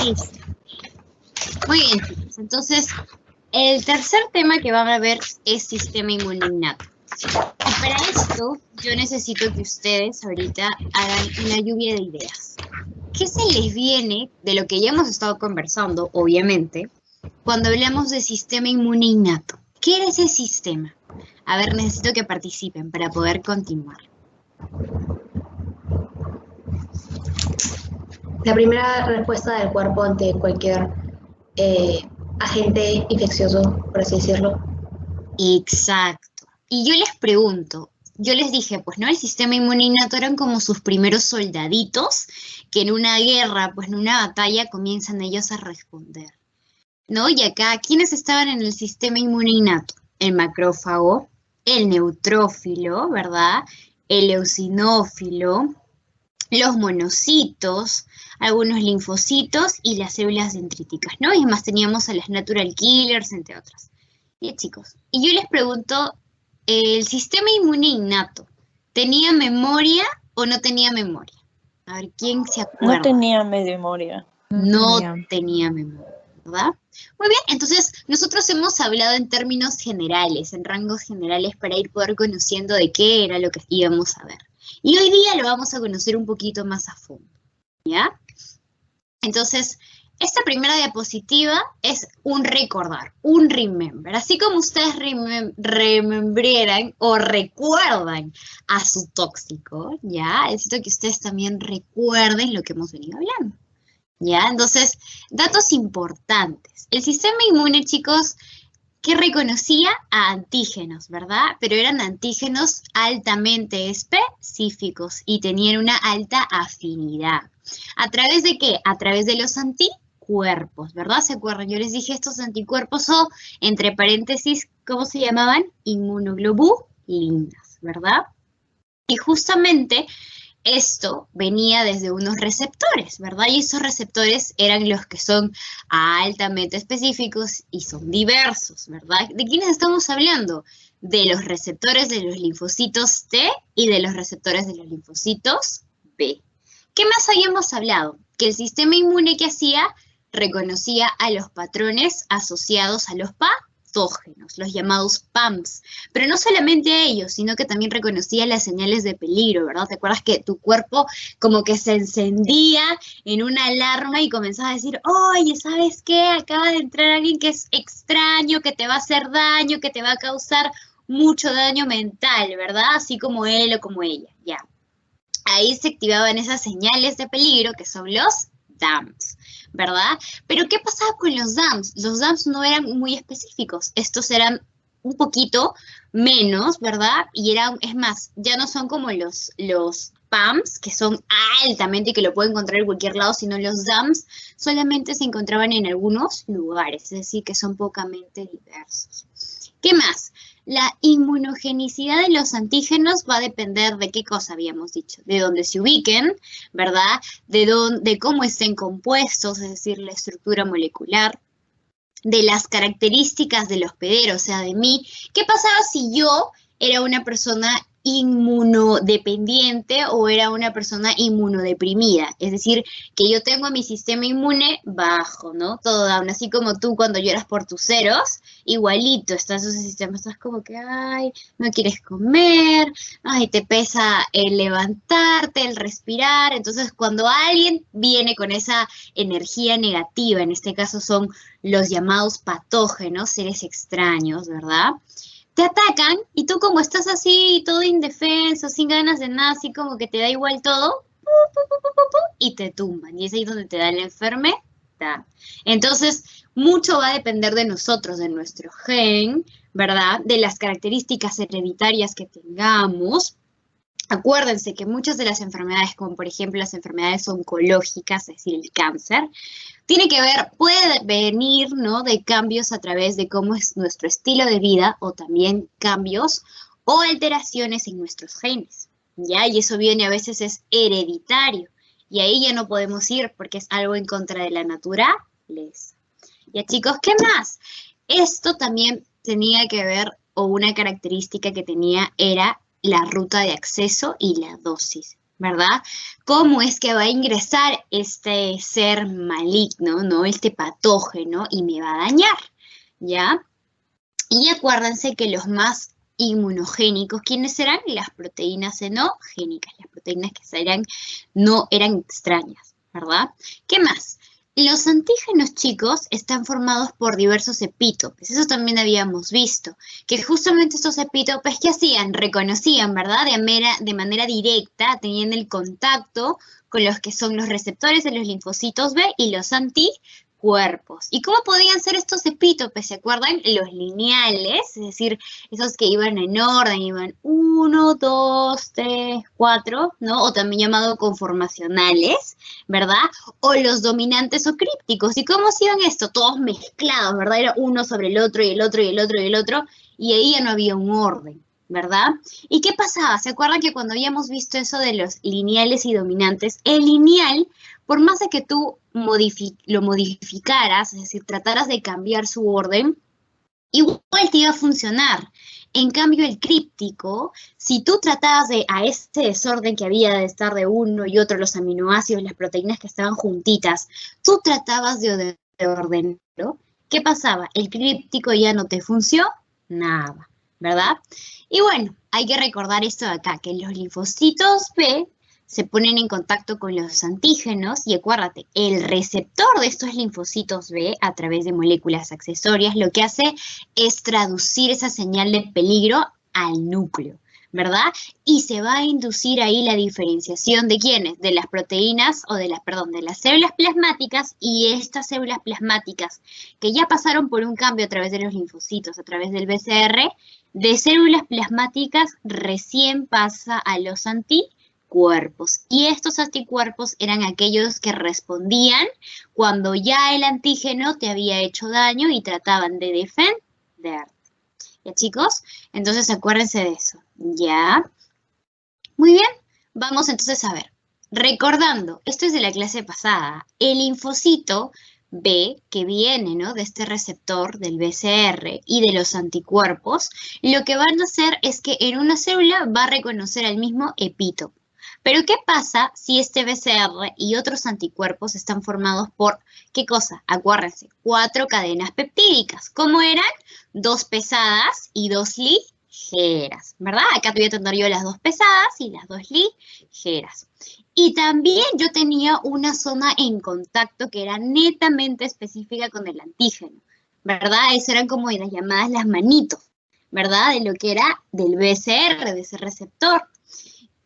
Listo. Muy bien, chicos. Entonces, el tercer tema que van a ver es sistema inmune innato. Y para esto, yo necesito que ustedes ahorita hagan una lluvia de ideas. ¿Qué se les viene de lo que ya hemos estado conversando, obviamente, cuando hablamos de sistema inmune innato? ¿Qué era ese sistema? A ver, necesito que participen para poder continuar. La primera respuesta del cuerpo ante cualquier agente infeccioso, por así decirlo. Exacto. Y yo les pregunto, yo les dije, pues no, el sistema inmune innato eran como sus primeros soldaditos que en una guerra, pues en una batalla comienzan ellos a responder, ¿no? Y acá, ¿quiénes estaban en el sistema inmune innato? El macrófago, el neutrófilo, ¿verdad? El eosinófilo, los monocitos, algunos linfocitos y las células dendríticas, ¿no? Y además teníamos a las natural killers, entre otras. Bien, chicos, y yo les pregunto, ¿el sistema inmune innato tenía memoria o no tenía memoria? A ver, ¿quién se acuerda? No tenía memoria. No tenía memoria, ¿verdad? Muy bien, entonces nosotros hemos hablado en términos generales, en rangos generales, para ir poder conociendo de qué era lo que íbamos a ver. Y hoy día lo vamos a conocer un poquito más a fondo, ¿ya? Entonces, esta primera diapositiva es un recordar, un remember. Así como ustedes remembreran o recuerdan a su tóxico, ¿ya? Necesito que ustedes también recuerden lo que hemos venido hablando, ¿ya? Entonces, datos importantes. El sistema inmune, chicos, que reconocía a antígenos, ¿verdad? Pero eran antígenos altamente específicos y tenían una alta afinidad. ¿A través de qué? A través de los anticuerpos, ¿verdad? ¿Se acuerdan? Yo les dije estos anticuerpos o, entre paréntesis, ¿cómo se llamaban? Inmunoglobulinas, ¿verdad? Y justamente esto venía desde unos receptores, ¿verdad? Y esos receptores eran los que son altamente específicos y son diversos, ¿verdad? ¿De quiénes estamos hablando? De los receptores de los linfocitos T y de los receptores de los linfocitos B. ¿Qué más habíamos hablado? Que el sistema inmune que hacía reconocía a los patrones asociados a los patógenos, los llamados PAMPs, pero no solamente a ellos, sino que también reconocía las señales de peligro, ¿verdad? ¿Te acuerdas que tu cuerpo como que se encendía en una alarma y comenzaba a decir, oye, ¿sabes qué? Acaba de entrar alguien que es extraño, que te va a hacer daño, que te va a causar mucho daño mental, ¿verdad? Así como él o como ella, ya. Ahí se activaban esas señales de peligro que son los DAMPs, ¿verdad? Pero ¿qué pasaba con los DAMPs? Los DAMPs no eran muy específicos, estos eran un poquito menos, ¿verdad? Y eran, es más, ya no son como los PAMPs, que son altamente y que lo pueden encontrar en cualquier lado, sino los DAMPs solamente se encontraban en algunos lugares, es decir, que son pocamente diversos. ¿Qué más? La inmunogenicidad de los antígenos va a depender de qué cosa habíamos dicho, de dónde se ubiquen, ¿verdad? De cómo estén compuestos, es decir, la estructura molecular, de las características del hospedero, o sea, de mí. ¿Qué pasaba si yo era una persona inmunodependiente o era una persona inmunodeprimida? Es decir, que yo tengo mi sistema inmune bajo, ¿no? Todo down, así como tú cuando lloras por tus ceros, igualito, estás en ese sistema, estás como que, ay, no quieres comer, ay, te pesa el levantarte, el respirar. Entonces, cuando alguien viene con esa energía negativa, en este caso son los llamados patógenos, seres extraños, ¿verdad? Te atacan y tú como estás así, todo indefenso, sin ganas de nada, así como que te da igual todo, y te tumban. Y es ahí donde te da la enfermedad. Entonces, mucho va a depender de nosotros, de nuestro gen, ¿verdad? De las características hereditarias que tengamos. Acuérdense que muchas de las enfermedades, como por ejemplo las enfermedades oncológicas, es decir, el cáncer, tiene que ver, puede venir, ¿no? De cambios a través de cómo es nuestro estilo de vida o también cambios o alteraciones en nuestros genes, ¿ya? Y eso viene a veces es hereditario. Y ahí ya no podemos ir porque es algo en contra de la naturaleza. Ya, chicos, ¿qué más? Esto también tenía que ver, o una característica que tenía era la ruta de acceso y la dosis, ¿verdad? ¿Cómo es que va a ingresar este ser maligno, ¿no? Este patógeno y me va a dañar, ¿ya? Y acuérdense que los más inmunogénicos, ¿quiénes serán? Las proteínas xenogénicas, las proteínas que no eran extrañas, ¿verdad? ¿Qué más? Los antígenos, chicos, están formados por diversos epítopes. Eso también habíamos visto, que justamente estos epítopes, ¿qué hacían? Reconocían, ¿verdad? De manera directa, tenían el contacto con los que son los receptores de los linfocitos B y los anticuerpos. ¿Y cómo podían ser estos epítopes? ¿Se acuerdan? Los lineales, es decir, esos que iban en orden, iban 1, 2, 3, 4, ¿no? O también llamado conformacionales, ¿verdad? O los dominantes o crípticos. ¿Y cómo hacían esto? Todos mezclados, ¿verdad? Era uno sobre el otro y el otro y el otro y el otro, y ahí ya no había un orden, ¿verdad? ¿Y qué pasaba? ¿Se acuerdan que cuando habíamos visto eso de los lineales y dominantes, el lineal, por más de que tú lo modificaras, es decir, trataras de cambiar su orden, igual te iba a funcionar. En cambio, el críptico, si tú tratabas a ese desorden que había de estar de uno y otro, los aminoácidos, las proteínas que estaban juntitas, tú tratabas de ordenarlo, ¿qué pasaba? El críptico ya no te funcionaba, ¿verdad? Y bueno, hay que recordar esto de acá, que los linfocitos B se ponen en contacto con los antígenos y acuérdate, el receptor de estos linfocitos B a través de moléculas accesorias lo que hace es traducir esa señal de peligro al núcleo, ¿verdad? Y se va a inducir ahí la diferenciación de quiénes, de las proteínas o de las células plasmáticas, y estas células plasmáticas que ya pasaron por un cambio a través de los linfocitos, a través del BCR, de células plasmáticas recién pasa a los anticuerpos. Y estos anticuerpos eran aquellos que respondían cuando ya el antígeno te había hecho daño y trataban de defenderte. ¿Ya, chicos? Entonces acuérdense de eso. ¿Ya? Muy bien. Vamos entonces a ver. Recordando, esto es de la clase pasada, el linfocito B, que viene, ¿no?, de este receptor del BCR y de los anticuerpos, lo que van a hacer es que en una célula va a reconocer al mismo epítope. Pero ¿qué pasa si este BCR y otros anticuerpos están formados por, ¿qué cosa? Acuérdense, 4 cadenas peptídicas. ¿Cómo eran? 2 pesadas y 2 ligeras, ¿verdad? Acá te voy a tener yo las 2 pesadas y las 2 ligeras. Y también yo tenía una zona en contacto que era netamente específica con el antígeno, ¿verdad? Eso eran como las llamadas las manitos, ¿verdad? De lo que era del BCR, de ese receptor.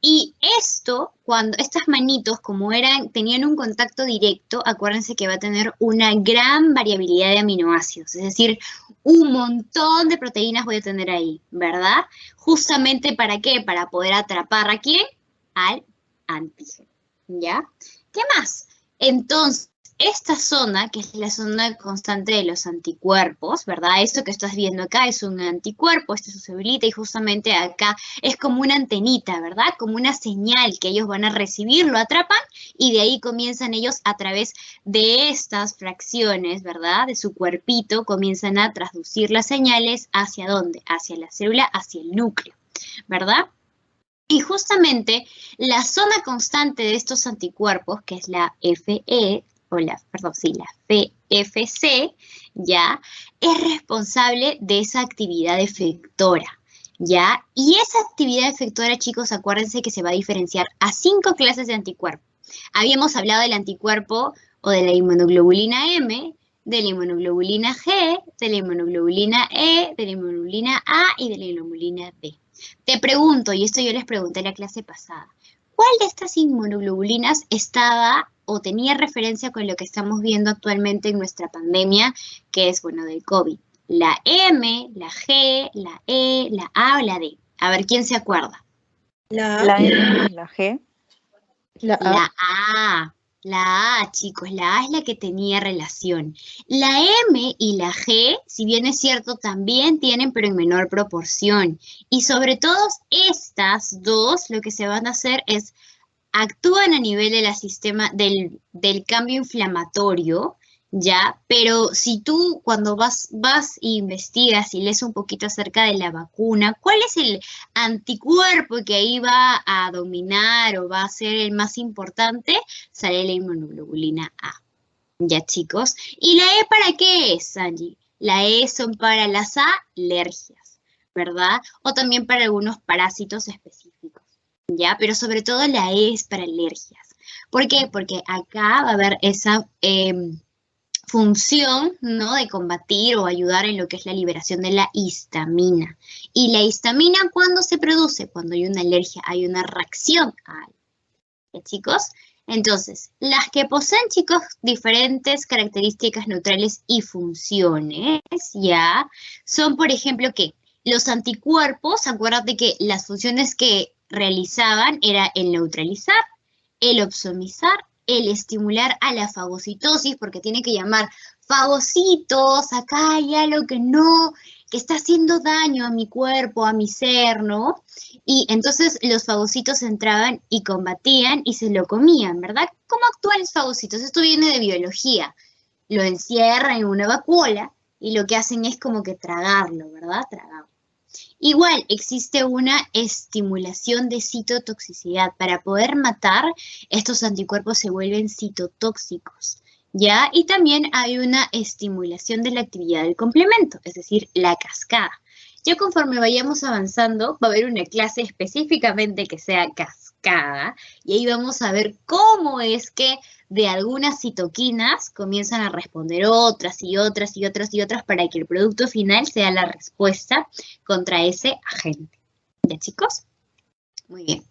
Y esto, cuando estas manitos, como tenían un contacto directo, acuérdense que va a tener una gran variabilidad de aminoácidos, es decir, un montón de proteínas voy a tener ahí, ¿verdad? Justamente ¿para qué? Para poder atrapar ¿a quién? Al antígeno, ¿ya? ¿Qué más? Entonces, esta zona, que es la zona constante de los anticuerpos, ¿verdad? Esto que estás viendo acá es un anticuerpo, esta es su cebulita, y justamente acá es como una antenita, ¿verdad? Como una señal que ellos van a recibir, lo atrapan, y de ahí comienzan ellos a través de estas fracciones, ¿verdad? De su cuerpito, comienzan a traducir las señales ¿hacia dónde? Hacia la célula, hacia el núcleo, ¿verdad? Y justamente la zona constante de estos anticuerpos, que es la FE, la FFC, ¿ya? Es responsable de esa actividad efectora, ¿ya? Y esa actividad efectora, chicos, acuérdense que se va a diferenciar a 5 clases de anticuerpo. Habíamos hablado del anticuerpo o de la inmunoglobulina M, de la inmunoglobulina G, de la inmunoglobulina E, de la inmunoglobulina A y de la inmunoglobulina B. Te pregunto, y esto yo les pregunté en la clase pasada, ¿cuál de estas inmunoglobulinas estaba o tenía referencia con lo que estamos viendo actualmente en nuestra pandemia, que es, bueno, del COVID? ¿La M, la G, la E, la A o la D? A ver, ¿quién se acuerda? La M, la G. La A. La A. La A, chicos, la A es la que tenía relación. La M y la G, si bien es cierto, también tienen, pero en menor proporción. Y sobre todo estas dos, lo que se van a hacer es, actúan a nivel del sistema del cambio inflamatorio ¿ya? Pero si tú cuando vas e investigas y lees un poquito acerca de la vacuna, ¿cuál es el anticuerpo que ahí va a dominar o va a ser el más importante? Sale la inmunoglobulina A, ¿ya, chicos? ¿Y la E para qué es, Angie? La E son para las alergias, ¿verdad? O también para algunos parásitos específicos, ¿ya? Pero sobre todo la E es para alergias. ¿Por qué? Porque acá va a haber esa función, ¿no? De combatir o ayudar en lo que es la liberación de la histamina. ¿Y la histamina cuándo se produce? Cuando hay una alergia, hay una reacción a algo. ¿Ya, chicos? Entonces, las que poseen, chicos, diferentes características neutrales y funciones, ¿ya? Son, por ejemplo, ¿qué? Los anticuerpos, acuérdate que las funciones que realizaban era el neutralizar, el opsonizar, el estimular a la fagocitosis, porque tiene que llamar fagocitos, acá hay algo que está haciendo daño a mi cuerpo, a mi ser, ¿no? Y entonces los fagocitos entraban y combatían y se lo comían, ¿verdad? ¿Cómo actúan los fagocitos? Esto viene de biología. Lo encierran en una vacuola y lo que hacen es como que tragarlo, ¿verdad? Tragarlo. Igual existe una estimulación de citotoxicidad. Para poder matar, estos anticuerpos se vuelven citotóxicos, ¿ya? Y también hay una estimulación de la actividad del complemento, es decir, la cascada. Ya conforme vayamos avanzando, va a haber una clase específicamente que sea cascada, y ahí vamos a ver cómo es que de algunas citoquinas comienzan a responder otras y otras y otras y otras para que el producto final sea la respuesta contra ese agente. ¿Ya, chicos? Muy bien.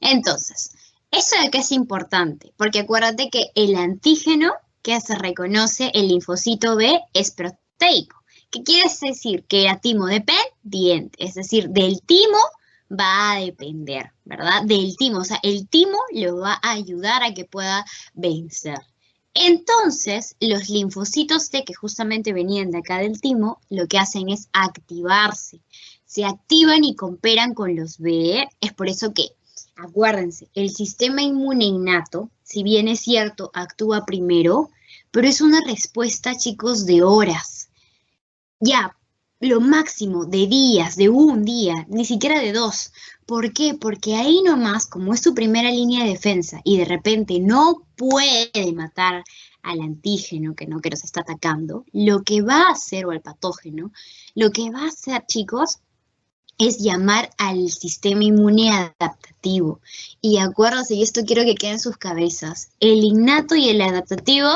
Entonces, ¿eso de qué es importante? Porque acuérdate que el antígeno que se reconoce, el linfocito B, es proteico. ¿Qué quiere decir? Que era timo dependiente, es decir, del timo va a depender, ¿verdad? Del timo, o sea, el timo lo va a ayudar a que pueda vencer. Entonces, los linfocitos T, que justamente venían de acá del timo, lo que hacen es activarse. Se activan y cooperan con los B. Es por eso que, acuérdense, el sistema inmune innato, si bien es cierto, actúa primero, pero es una respuesta, chicos, de horas. Ya, lo máximo de días, de un día, ni siquiera de dos. ¿Por qué? Porque ahí nomás, como es su primera línea de defensa y de repente no puede matar al antígeno que nos está atacando, lo que va a hacer, o al patógeno, lo que va a hacer, chicos, es llamar al sistema inmune adaptativo. Y acuérdense, y esto quiero que quede en sus cabezas, el innato y el adaptativo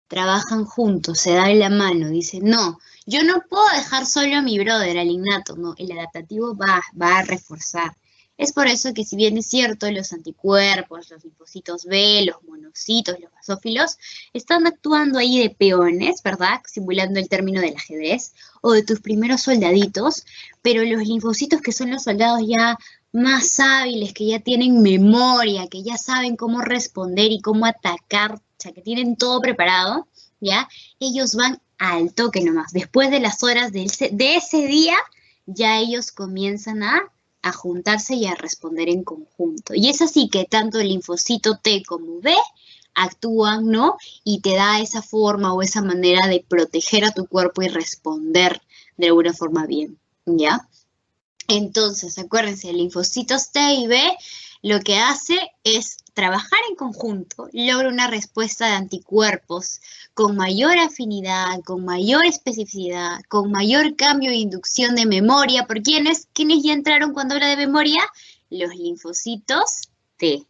trabajan juntos, se dan la mano, dicen, no, yo no puedo dejar solo a mi brother, al innato, no, el adaptativo va a reforzar. Es por eso que si bien es cierto, los anticuerpos, los linfocitos B, los monocitos, los basófilos, están actuando ahí de peones, ¿verdad? Simulando el término del ajedrez, o de tus primeros soldaditos, pero los linfocitos que son los soldados ya más hábiles, que ya tienen memoria, que ya saben cómo responder y cómo atacar, o sea, que tienen todo preparado, ¿ya? Ellos van al toque nomás. Después de las horas de ese día, ya ellos comienzan a juntarse y a responder en conjunto. Y es así que tanto el linfocito T como B actúan, ¿no? Y te da esa forma o esa manera de proteger a tu cuerpo y responder de alguna forma bien, ¿ya? Entonces, acuérdense, linfocitos T y B lo que hace es trabajar en conjunto, logra una respuesta de anticuerpos con mayor afinidad, con mayor especificidad, con mayor cambio e inducción de memoria. ¿Por quiénes? ¿Quiénes ya entraron cuando habla de memoria? Los linfocitos T.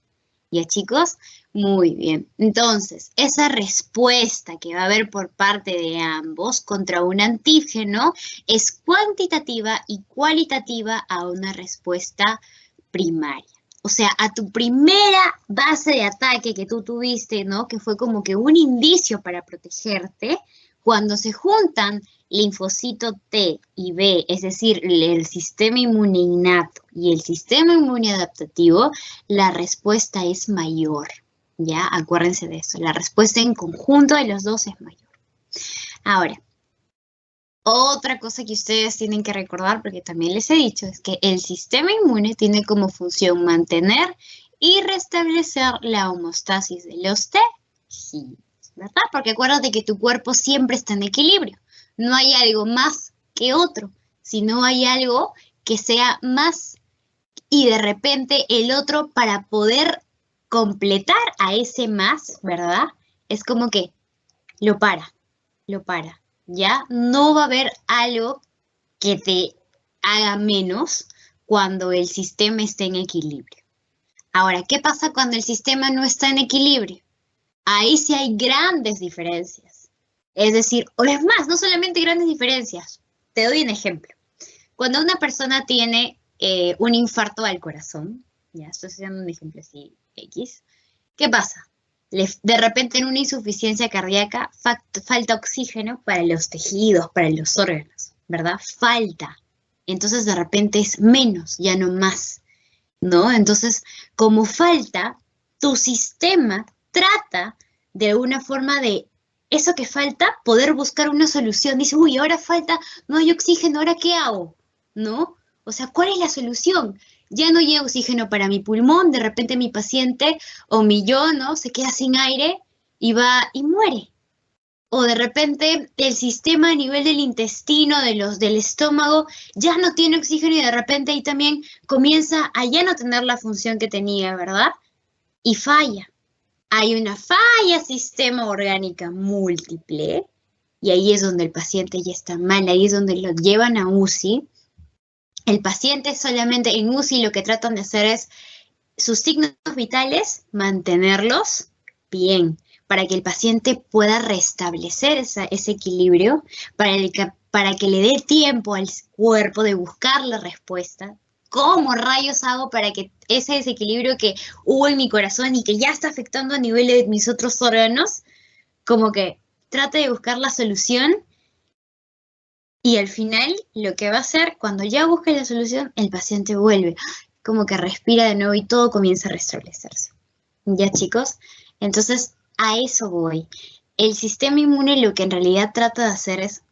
¿Ya, chicos? Muy bien. Entonces, esa respuesta que va a haber por parte de ambos contra un antígeno es cuantitativa y cualitativa a una respuesta primaria. O sea, a tu primera base de ataque que tú tuviste, ¿no? Que fue como que un indicio para protegerte, cuando se juntan linfocito T y B, es decir, el sistema inmune innato y el sistema inmune adaptativo, la respuesta es mayor, ¿ya? Acuérdense de eso, la respuesta en conjunto de los dos es mayor. Ahora, otra cosa que ustedes tienen que recordar, porque también les he dicho, es que el sistema inmune tiene como función mantener y restablecer la homeostasis de los tejidos, ¿verdad? Porque acuérdate que tu cuerpo siempre está en equilibrio. No hay algo más que otro, sino hay algo que sea más y de repente el otro para poder completar a ese más, ¿verdad? Es como que lo para, ¿ya? No va a haber algo que te haga menos cuando el sistema esté en equilibrio. Ahora, ¿qué pasa cuando el sistema no está en equilibrio? Ahí sí hay grandes diferencias. Es decir, o es más, no solamente grandes diferencias. Te doy un ejemplo. Cuando una persona tiene un infarto al corazón, ya estoy haciendo un ejemplo así, X, ¿qué pasa? De repente en una insuficiencia cardíaca falta oxígeno para los tejidos, para los órganos, ¿verdad? Falta. Entonces de repente es menos, ya no más, ¿no? Entonces, como falta, tu sistema trata de alguna forma de eso que falta, poder buscar una solución. Dice, uy, ahora falta, no hay oxígeno, ¿ahora qué hago? ¿No? O sea, ¿cuál es la solución? Ya no llega oxígeno para mi pulmón, de repente mi paciente o mi yo, ¿no? Se queda sin aire y va y muere. O de repente el sistema a nivel del intestino, del estómago, ya no tiene oxígeno y de repente ahí también comienza a ya no tener la función que tenía, ¿verdad? Y falla. Hay una falla sistema orgánica múltiple y ahí es donde el paciente ya está mal, ahí es donde lo llevan a UCI. El paciente solamente en UCI lo que tratan de hacer es sus signos vitales, mantenerlos bien, para que el paciente pueda restablecer ese equilibrio, para que le dé tiempo al cuerpo de buscar la respuesta. ¿Cómo rayos hago para que ese desequilibrio que hubo en mi corazón y que ya está afectando a nivel de mis otros órganos, como que trate de buscar la solución? Y al final, lo que va a hacer, cuando ya busque la solución, el paciente vuelve, como que respira de nuevo y todo comienza a restablecerse. ¿Ya, chicos? Entonces, a eso voy. El sistema inmune lo que en realidad trata de hacer es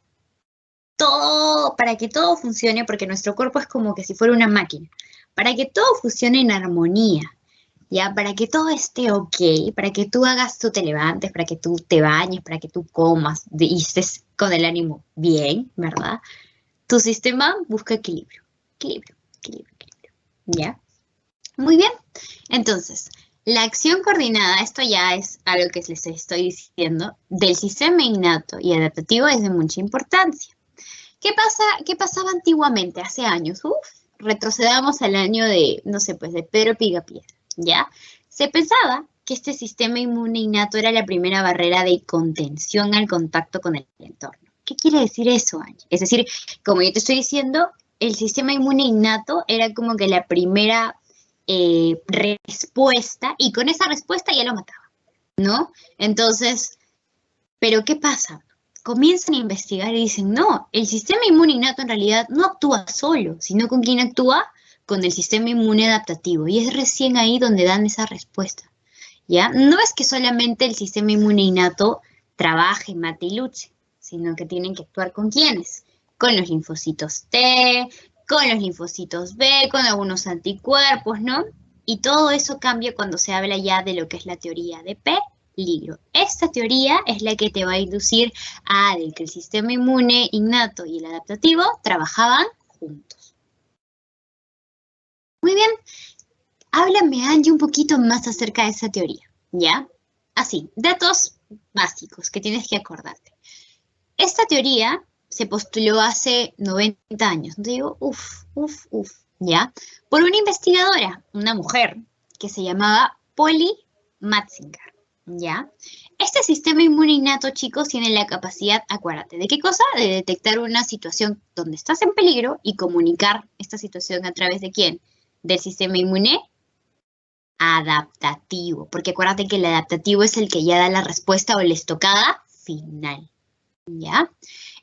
todo, para que todo funcione, porque nuestro cuerpo es como que si fuera una máquina, para que todo funcione en armonía, ¿ya? Para que todo esté ok, para que tú te levantes, para que tú te bañes, para que tú comas y estés con el ánimo bien, ¿verdad? Tu sistema busca equilibrio, equilibrio, equilibrio, equilibrio, ¿ya? Muy bien, entonces, la acción coordinada, esto ya es algo que les estoy diciendo, del sistema innato y adaptativo es de mucha importancia. ¿Qué pasaba antiguamente, hace años? Retrocedamos al año de, no sé, pues de Pedro Picapiedra, ¿ya? Se pensaba que este sistema inmune innato era la primera barrera de contención al contacto con el entorno. ¿Qué quiere decir eso, Angie? Es decir, como yo te estoy diciendo, el sistema inmune innato era como que la primera respuesta y con esa respuesta ya lo mataba, ¿no? Entonces, ¿pero qué pasa? Comienzan a investigar y dicen, no, el sistema inmune innato en realidad no actúa solo, sino con quién actúa, con el sistema inmune adaptativo. Y es recién ahí donde dan esa respuesta, ¿ya? No es que solamente el sistema inmune innato trabaje, mate y luche, sino que tienen que actuar con quiénes, con los linfocitos T, con los linfocitos B, con algunos anticuerpos, ¿no? Y todo eso cambia cuando se habla ya de lo que es la teoría de peligro. Esta teoría es la que te va a inducir a que el sistema inmune innato y el adaptativo trabajaban juntos. Muy bien, háblame, Angie, un poquito más acerca de esa teoría, ¿ya? Así, datos básicos que tienes que acordarte. Esta teoría se postuló hace 90 años, no te digo, ¿ya? Por una investigadora, una mujer, que se llamaba Polly Matzinger, ¿ya? Este sistema inmune innato, chicos, tiene la capacidad, acuérdate, ¿de qué cosa? De detectar una situación donde estás en peligro y comunicar esta situación a través de ¿quién? Del sistema inmune adaptativo, porque acuérdate que el adaptativo es el que ya da la respuesta o la estocada final, ¿ya?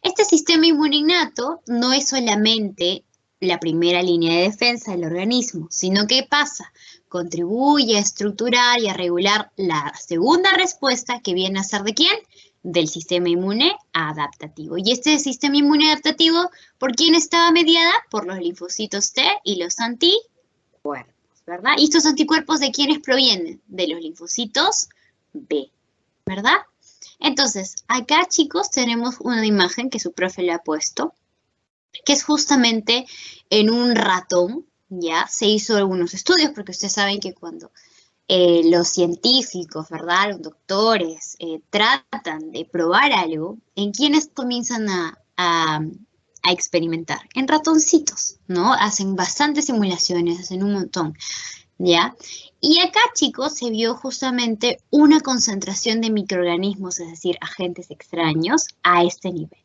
Este sistema inmune innato no es solamente la primera línea de defensa del organismo, sino que pasa, contribuye a estructurar y a regular la segunda respuesta que viene a ser ¿de quién? Del sistema inmune adaptativo. Y este sistema inmune adaptativo, ¿por quién estaba mediada? Por los linfocitos T y los anticuerpos, ¿verdad? ¿Y estos anticuerpos de quiénes provienen? De los linfocitos B, ¿verdad? Entonces, acá, chicos, tenemos una imagen que su profe le ha puesto, que es justamente en un ratón, ¿ya? Se hizo algunos estudios, porque ustedes saben que cuando los científicos, ¿verdad? Los doctores tratan de probar algo, ¿en quiénes comienzan a experimentar? En ratoncitos, ¿no? Hacen bastantes simulaciones, hacen un montón, ¿ya? Y acá, chicos, se vio justamente una concentración de microorganismos, es decir, agentes extraños, a este nivel,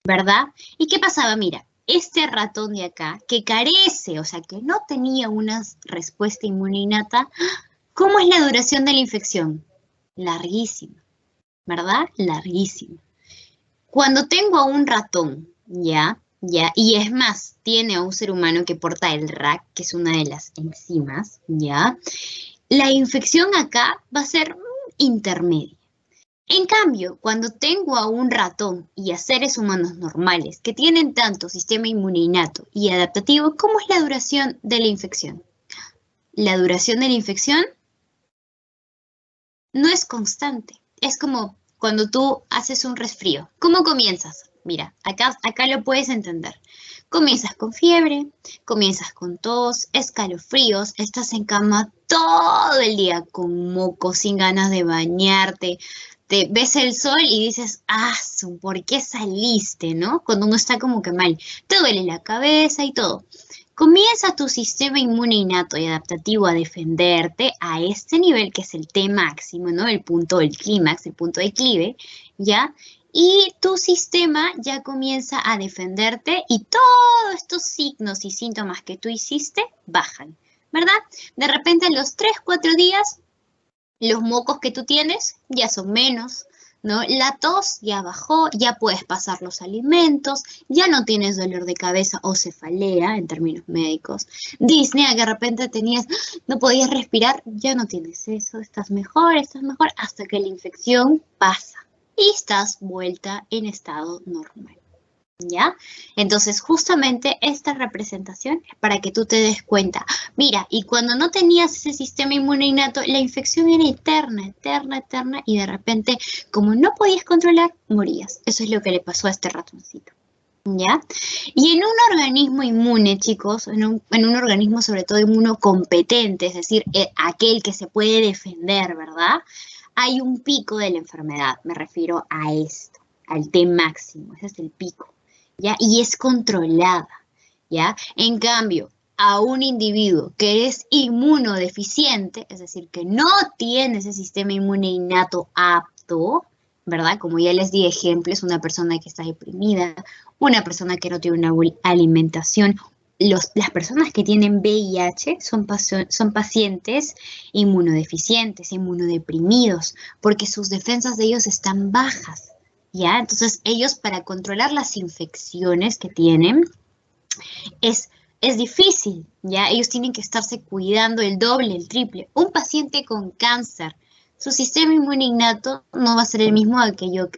¿verdad? ¿Y qué pasaba? Mira, este ratón de acá, que carece, o sea, que no tenía una respuesta inmune innata, ¿cómo es la duración de la infección? Larguísima, ¿verdad? Larguísima. Cuando tengo a un ratón, ya, y es más, tiene a un ser humano que porta el RAC, que es una de las enzimas, ya, la infección acá va a ser intermedia. En cambio, cuando tengo a un ratón y a seres humanos normales que tienen tanto sistema inmune innato y adaptativo, ¿cómo es la duración de la infección? La duración de la infección no es constante. Es como cuando tú haces un resfrío. ¿Cómo comienzas? Mira, acá lo puedes entender. Comienzas con fiebre, comienzas con tos, escalofríos, estás en cama todo el día con moco, sin ganas de bañarte. Te ves el sol y dices, ¿por qué saliste, no? Cuando uno está como que mal. Te duele la cabeza y todo. Comienza tu sistema inmune innato y adaptativo a defenderte a este nivel que es el T máximo, ¿no? El punto del clímax, el punto de declive, ¿ya? Y tu sistema ya comienza a defenderte y todos estos signos y síntomas que tú hiciste bajan, ¿verdad? De repente a los 3, 4 días, los mocos que tú tienes ya son menos, ¿no? La tos ya bajó, ya puedes pasar los alimentos, ya no tienes dolor de cabeza o cefalea en términos médicos. Disnea, que de repente no podías respirar, ya no tienes eso, estás mejor, hasta que la infección pasa y estás vuelta en estado normal. ¿Ya? Entonces, justamente esta representación es para que tú te des cuenta. Mira, y cuando no tenías ese sistema inmune innato, la infección era eterna, eterna, eterna, y de repente, como no podías controlar, morías. Eso es lo que le pasó a este ratoncito. ¿Ya? Y en un organismo inmune, chicos, en un organismo sobre todo inmunocompetente, es decir, aquel que se puede defender, ¿verdad? Hay un pico de la enfermedad, me refiero a esto, al T máximo, ese es el pico. ¿Ya? Y es controlada, ¿ya? En cambio, a un individuo que es inmunodeficiente, es decir, que no tiene ese sistema inmune innato apto, ¿verdad? Como ya les di ejemplos, una persona que está deprimida, una persona que no tiene una alimentación. Las personas que tienen VIH son pacientes inmunodeficientes, inmunodeprimidos, porque sus defensas de ellos están bajas. ¿Ya? Entonces, ellos para controlar las infecciones que tienen es difícil, ¿ya? Ellos tienen que estarse cuidando el doble, el triple. Un paciente con cáncer, su sistema inmune innato no va a ser el mismo al que yo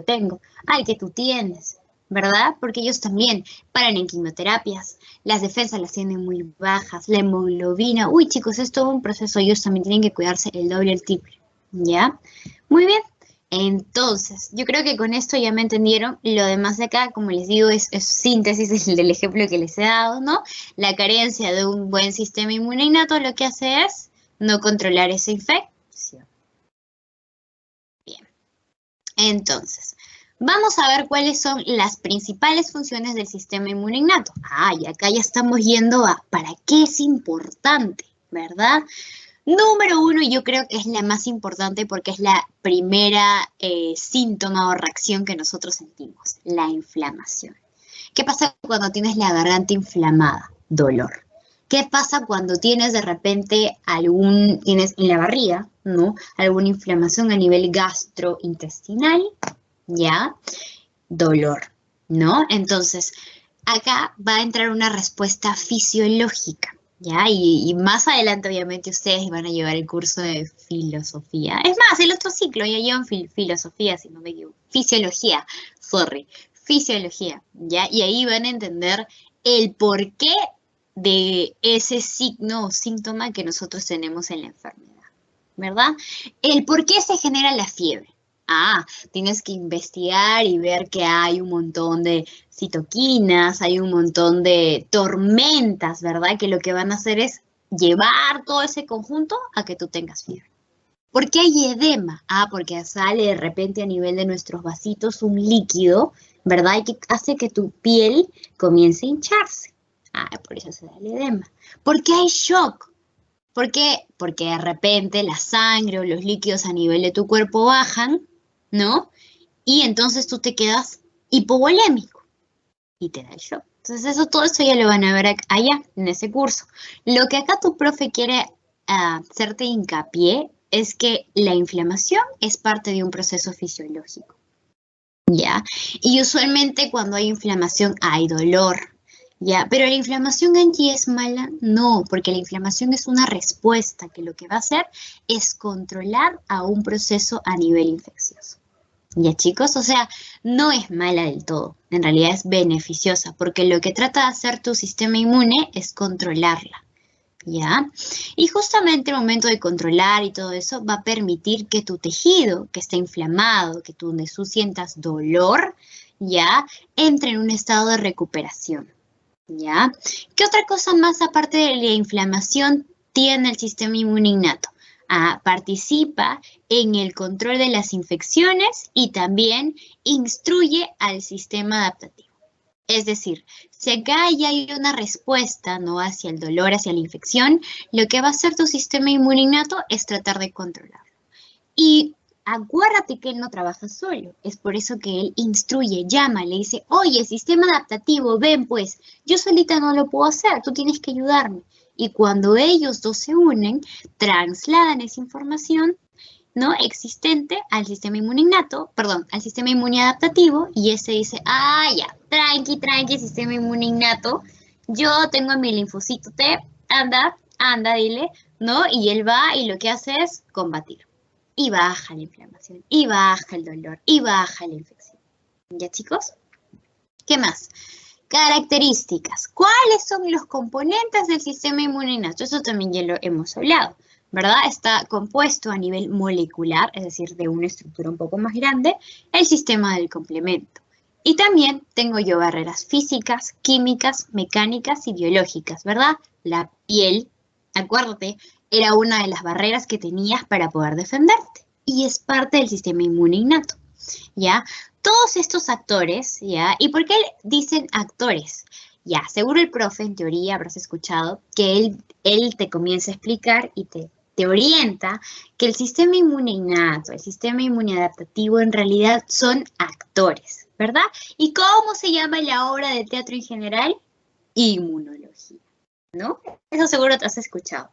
tengo, al que tú tienes, ¿verdad? Porque ellos también paran en quimioterapias, las defensas las tienen muy bajas, la hemoglobina, uy chicos, es todo un proceso, ellos también tienen que cuidarse el doble, el triple, ¿ya? Muy bien. Entonces, yo creo que con esto ya me entendieron. Lo demás de acá, como les digo, es síntesis del ejemplo que les he dado, ¿no? La carencia de un buen sistema inmune innato lo que hace es no controlar esa infección. Bien. Entonces, vamos a ver cuáles son las principales funciones del sistema inmune innato. Y acá ya estamos yendo a para qué es importante, ¿verdad? Número 1, yo creo que es la más importante porque es la primera síntoma o reacción que nosotros sentimos, la inflamación. ¿Qué pasa cuando tienes la garganta inflamada? Dolor. ¿Qué pasa cuando tienes de repente tienes en la barriga, ¿no? Alguna inflamación a nivel gastrointestinal? ¿Ya? Dolor, ¿no? Entonces, acá va a entrar una respuesta fisiológica. ¿Ya? Y más adelante, obviamente, ustedes van a llevar el curso de filosofía. Es más, el otro ciclo ya llevan filosofía, si no me equivoco. Fisiología, ¿ya? Y ahí van a entender el porqué de ese signo o síntoma que nosotros tenemos en la enfermedad, ¿verdad? El por qué se genera la fiebre. Tienes que investigar y ver que hay un montón de citoquinas, hay un montón de tormentas, ¿verdad? Que lo que van a hacer es llevar todo ese conjunto a que tú tengas fiebre. ¿Por qué hay edema? Porque sale de repente a nivel de nuestros vasitos un líquido, ¿verdad? Y que hace que tu piel comience a hincharse. Por eso se da el edema. ¿Por qué hay shock? ¿Por qué? Porque de repente la sangre o los líquidos a nivel de tu cuerpo bajan, ¿no? Y entonces tú te quedas hipovolémico y te da el shock. Entonces todo eso ya lo van a ver allá en ese curso. Lo que acá tu profe quiere hacerte hincapié es que la inflamación es parte de un proceso fisiológico, ¿ya? Y usualmente cuando hay inflamación hay dolor, ¿ya? Pero la inflamación en sí es mala, no, porque la inflamación es una respuesta que lo que va a hacer es controlar a un proceso a nivel infeccioso. ¿Ya, chicos? O sea, no es mala del todo, en realidad es beneficiosa, porque lo que trata de hacer tu sistema inmune es controlarla, ¿ya? Y justamente el momento de controlar y todo eso va a permitir que tu tejido que está inflamado, que tú sientas dolor, ¿ya? Entre en un estado de recuperación, ¿ya? ¿Qué otra cosa más aparte de la inflamación tiene el sistema inmune innato? Participa en el control de las infecciones y también instruye al sistema adaptativo. Es decir, si acá ya hay una respuesta, ¿no? Hacia el dolor, hacia la infección, lo que va a hacer tu sistema inmune innato es tratar de controlarlo. Y acuérdate que él no trabaja solo, es por eso que él instruye, llama, le dice, oye, sistema adaptativo, ven pues, yo solita no lo puedo hacer, tú tienes que ayudarme. Y cuando ellos dos se unen, trasladan esa información, ¿no? Existente al sistema inmune innato, perdón, al sistema inmune adaptativo, y ese dice, ya, tranqui, sistema inmune innato, yo tengo mi linfocito T, anda, dile, ¿no? Y él va y lo que hace es combatir. Y baja la inflamación, y baja el dolor, y baja la infección. ¿Ya, chicos? ¿Qué más? Características. ¿Cuáles son los componentes del sistema inmune innato? Eso también ya lo hemos hablado, ¿verdad? Está compuesto a nivel molecular, es decir, de una estructura un poco más grande, el sistema del complemento. Y también tengo yo barreras físicas, químicas, mecánicas y biológicas, ¿verdad? La piel, acuérdate, era una de las barreras que tenías para poder defenderte y es parte del sistema inmune innato, ¿ya? Todos estos actores, ¿ya? ¿Y por qué dicen actores? Ya, seguro el profe en teoría habrás escuchado que él te comienza a explicar y te orienta que el sistema inmune innato, el sistema inmune adaptativo en realidad son actores, ¿verdad? ¿Y cómo se llama la obra de teatro en general? Inmunología, ¿no? Eso seguro te has escuchado.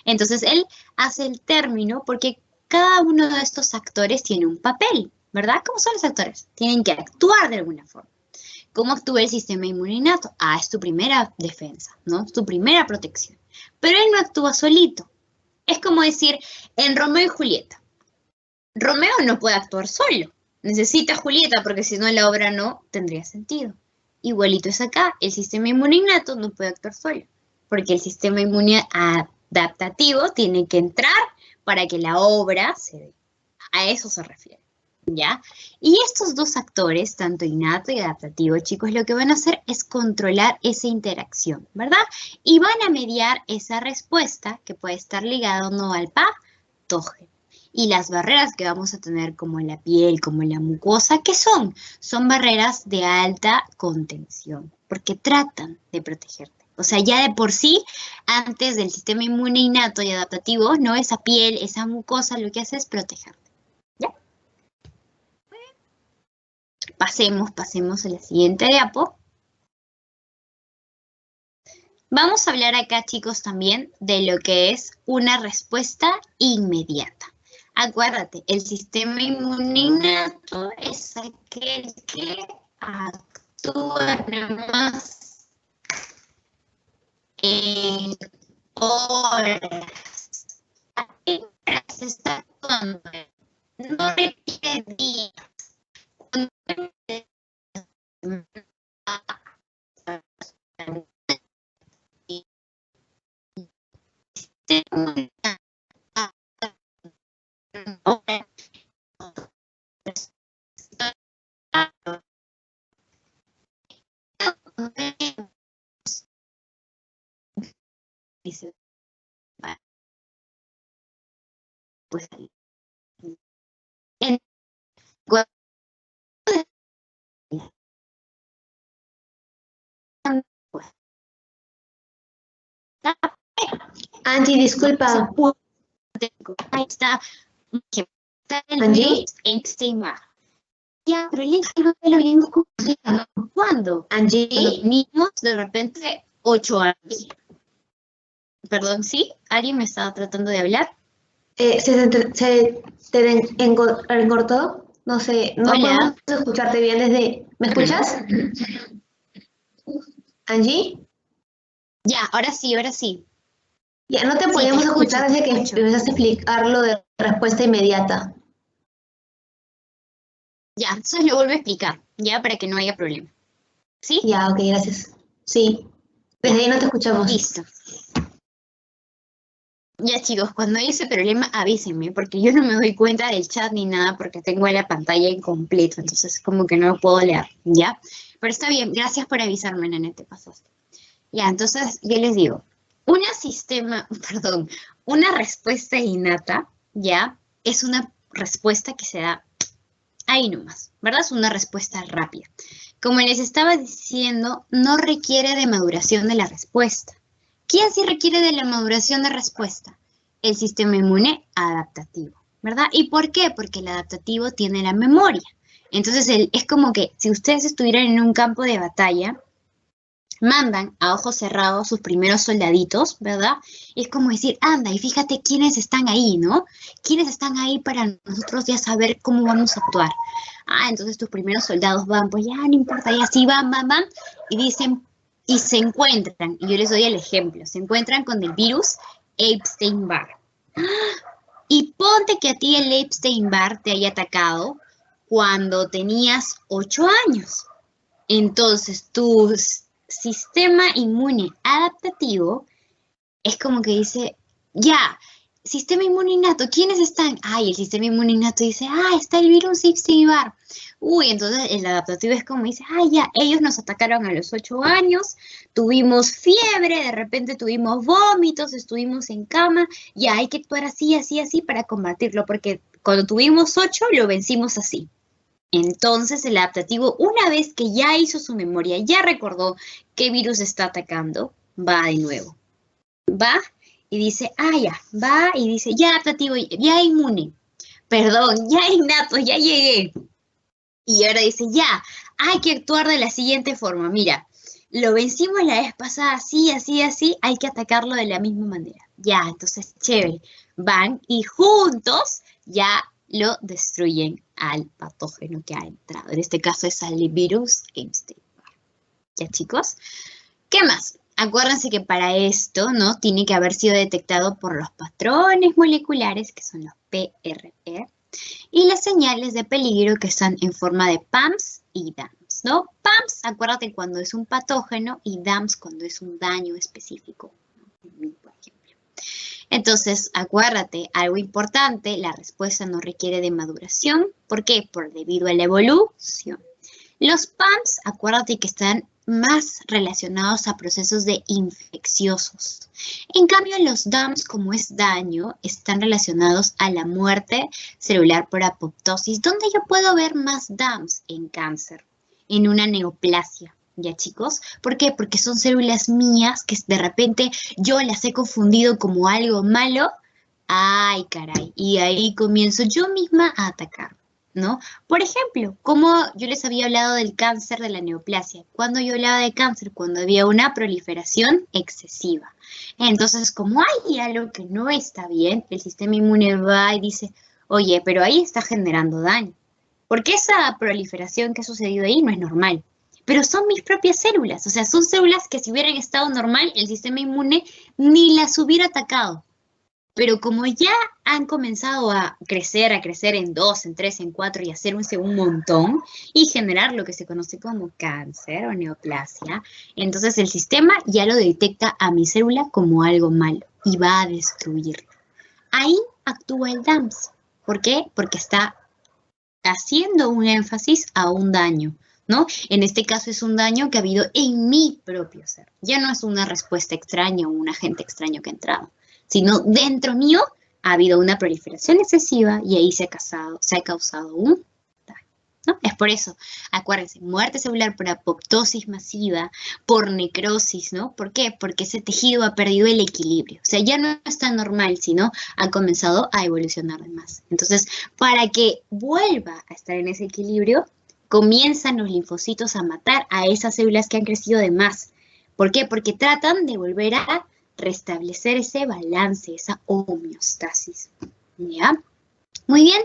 Entonces, él hace el término porque cada uno de estos actores tiene un papel, ¿verdad? ¿Cómo son los actores? Tienen que actuar de alguna forma. ¿Cómo actúa el sistema inmune innato? Es tu primera defensa, ¿no? Es tu primera protección. Pero él no actúa solito. Es como decir, en Romeo y Julieta. Romeo no puede actuar solo. Necesita a Julieta porque si no la obra no tendría sentido. Igualito es acá. El sistema inmune innato no puede actuar solo. Porque el sistema inmune adaptativo tiene que entrar para que la obra se dé. A eso se refiere, ¿ya? Y estos dos actores, tanto innato y adaptativo, chicos, lo que van a hacer es controlar esa interacción, ¿verdad? Y van a mediar esa respuesta que puede estar ligada o no al patógeno. Y las barreras que vamos a tener como la piel, como la mucosa, ¿qué son? Son barreras de alta contención, porque tratan de protegerte. O sea, ya de por sí, antes del sistema inmune innato y adaptativo, no, esa piel, esa mucosa, lo que hace es protegerte. ¿Ya? Pasemos a la siguiente diapo. Vamos a hablar acá, chicos, también de lo que es una respuesta inmediata. Acuérdate, el sistema inmune innato es aquel que actúa nomás en horas. ¿En horas está actuando? No requiere días. pues, en, pues, Angie, disculpa. ahí está, que está el Angie. virus Epstein-Barr. Ya, pero el Epstein-Barr lo habíamos conocido. ¿Cuándo? Angie. Los niños, de repente, 8 años. Perdón, ¿sí? ¿Alguien me estaba tratando de hablar? Se te encortó. No sé, no Hola. podemos escucharte bien desde... ¿Me escuchas? Angie. Ya, ahora sí, ahora sí. Ya, no te Sí, podíamos te escucho, escuchar te desde que escucho. empezaste a explicar lo de respuesta inmediata. Ya, entonces lo vuelvo a explicar, ya, para que no haya problema. ¿Sí? Ya, ok, gracias. Sí, desde Ya, ahí no te escuchamos. listo. Ya, chicos, cuando hay ese problema, avísenme, porque yo no me doy cuenta del chat ni nada, porque tengo la pantalla incompleta, entonces como que no lo puedo leer, ¿ya? Pero está bien, gracias por avisarme, nene, te pasaste. Ya, entonces, yo les digo, una respuesta innata, ¿ya? Es una respuesta que se da ahí nomás, ¿verdad? Es una respuesta rápida. Como les estaba diciendo, no requiere de maduración de la respuesta. ¿Quién sí requiere de la maduración de respuesta? El sistema inmune adaptativo, ¿verdad? ¿Y por qué? Porque el adaptativo tiene la memoria. Entonces, es como que si ustedes estuvieran en un campo de batalla, mandan a ojos cerrados sus primeros soldaditos, ¿verdad? Y es como decir, anda, y fíjate quiénes están ahí, ¿no? ¿Quiénes están ahí para nosotros ya saber cómo vamos a actuar? Ah, entonces tus primeros soldados van, pues ya no importa, y así van, y dicen, y se encuentran, y yo les doy el ejemplo, se encuentran con el virus Epstein-Barr. Y ponte que a ti el Epstein-Barr te haya atacado cuando tenías 8 años. Entonces, tu sistema inmune adaptativo es como que dice, ya, sistema inmune innato, ¿quiénes están? Ay, el sistema inmune innato dice, está el virus Epstein-Barr. Uy, entonces el adaptativo es como dice, ya, ellos nos atacaron a los 8 años, tuvimos fiebre, de repente tuvimos vómitos, estuvimos en cama, ya hay que actuar así, así, así para combatirlo, porque cuando tuvimos 8 lo vencimos así. Entonces el adaptativo, una vez que ya hizo su memoria, ya recordó qué virus está atacando, va de nuevo. Va y dice, ya, va y dice, ya adaptativo, ya inmune. Perdón, ya innato, ya llegué. Y ahora dice, ya, hay que actuar de la siguiente forma. Mira, lo vencimos la vez pasada así, así, así, hay que atacarlo de la misma manera. Ya, entonces, chévere. Van y juntos ya lo destruyen al patógeno que ha entrado. En este caso es al virus Epstein-Barr. ¿Ya, chicos? ¿Qué más? Acuérdense que para esto, ¿no? Tiene que haber sido detectado por los patrones moleculares, que son los PRE, y las señales de peligro que están en forma de PAMS y DAMS, ¿no? PAMS, acuérdate cuando es un patógeno, y DAMS cuando es un daño específico, ¿no? Por ejemplo. Entonces, acuérdate, algo importante, la respuesta no requiere de maduración. ¿Por qué? Debido a la evolución. Los PAMS, acuérdate que están más relacionados a procesos de infecciosos. En cambio, los DAMS, como es daño, están relacionados a la muerte celular por apoptosis. ¿Dónde yo puedo ver más DAMS? En cáncer, en una neoplasia. ¿Ya, chicos? ¿Por qué? Porque son células mías que de repente yo las he confundido como algo malo. Ay, caray. Y ahí comienzo yo misma a atacar, ¿no? Por ejemplo, como yo les había hablado del cáncer de la neoplasia. Cuando yo hablaba de cáncer, cuando había una proliferación excesiva. Entonces, como hay algo que no está bien, el sistema inmune va y dice, oye, pero ahí está generando daño. Porque esa proliferación que ha sucedido ahí no es normal. Pero son mis propias células, o sea, son células que si hubieran estado normal, el sistema inmune ni las hubiera atacado. Pero como ya han comenzado a crecer en 2, en 3, en 4 y hacerse un montón y generar lo que se conoce como cáncer o neoplasia, entonces el sistema ya lo detecta a mi célula como algo malo y va a destruirla. Ahí actúa el DAMS. ¿Por qué? Porque está haciendo un énfasis a un daño, ¿no? En este caso es un daño que ha habido en mi propio ser. Ya no es una respuesta extraña o un agente extraño que ha entrado, sino dentro mío ha habido una proliferación excesiva y ahí se ha causado un daño, ¿no? Es por eso, acuérdense, muerte celular por apoptosis masiva, por necrosis, ¿no? ¿Por qué? Porque ese tejido ha perdido el equilibrio. O sea, ya no está normal, sino ha comenzado a evolucionar de más. Entonces, para que vuelva a estar en ese equilibrio, comienzan los linfocitos a matar a esas células que han crecido de más. ¿Por qué? Porque tratan de volver a restablecer ese balance, esa homeostasis. ¿Ya? Muy bien.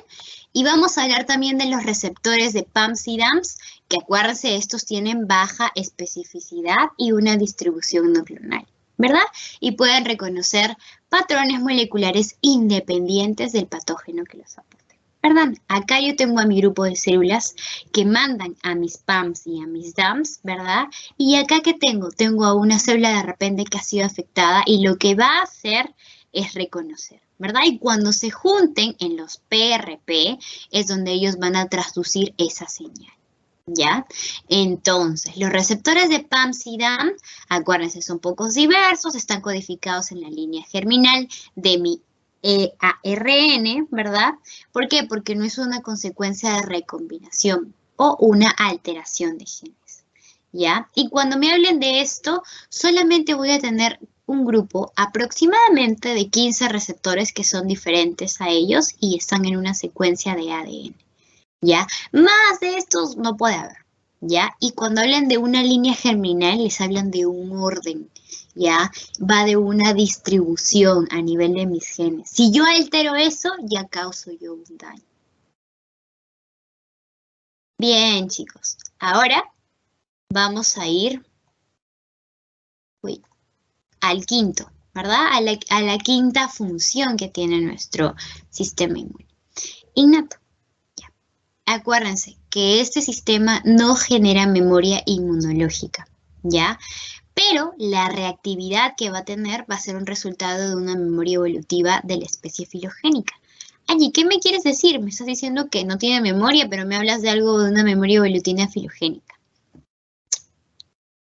Y vamos a hablar también de los receptores de PAMS y DAMS, que acuérdense, estos tienen baja especificidad y una distribución no clonal, ¿verdad? Y pueden reconocer patrones moleculares independientes del patógeno que los aporte. ¿Verdad? Acá yo tengo a mi grupo de células que mandan a mis PAMS y a mis DAMS, ¿verdad? Y acá ¿qué tengo? Tengo a una célula de repente que ha sido afectada y lo que va a hacer es reconocer, ¿verdad? Y cuando se junten en los PRP es donde ellos van a traducir esa señal, ¿ya? Entonces, los receptores de PAMS y DAM, acuérdense, son pocos diversos, están codificados en la línea germinal de mi ARN, ¿verdad? ¿Por qué? Porque no es una consecuencia de recombinación o una alteración de genes, ¿ya? Y cuando me hablen de esto, solamente voy a tener un grupo aproximadamente de 15 receptores que son diferentes a ellos y están en una secuencia de ADN, ¿ya? Más de estos no puede haber, ¿ya? Y cuando hablan de una línea germinal, les hablan de un orden, ¿ya? Va de una distribución a nivel de mis genes. Si yo altero eso, ya causo yo un daño. Bien, chicos. Ahora vamos a ir al quinto, ¿verdad? A la quinta función que tiene nuestro sistema inmune. Innato. Ya. Acuérdense que este sistema no genera memoria inmunológica, ¿ya? Pero la reactividad que va a tener va a ser un resultado de una memoria evolutiva de la especie filogénica. Allí, ¿qué me quieres decir? Me estás diciendo que no tiene memoria, pero me hablas de algo de una memoria evolutiva filogénica.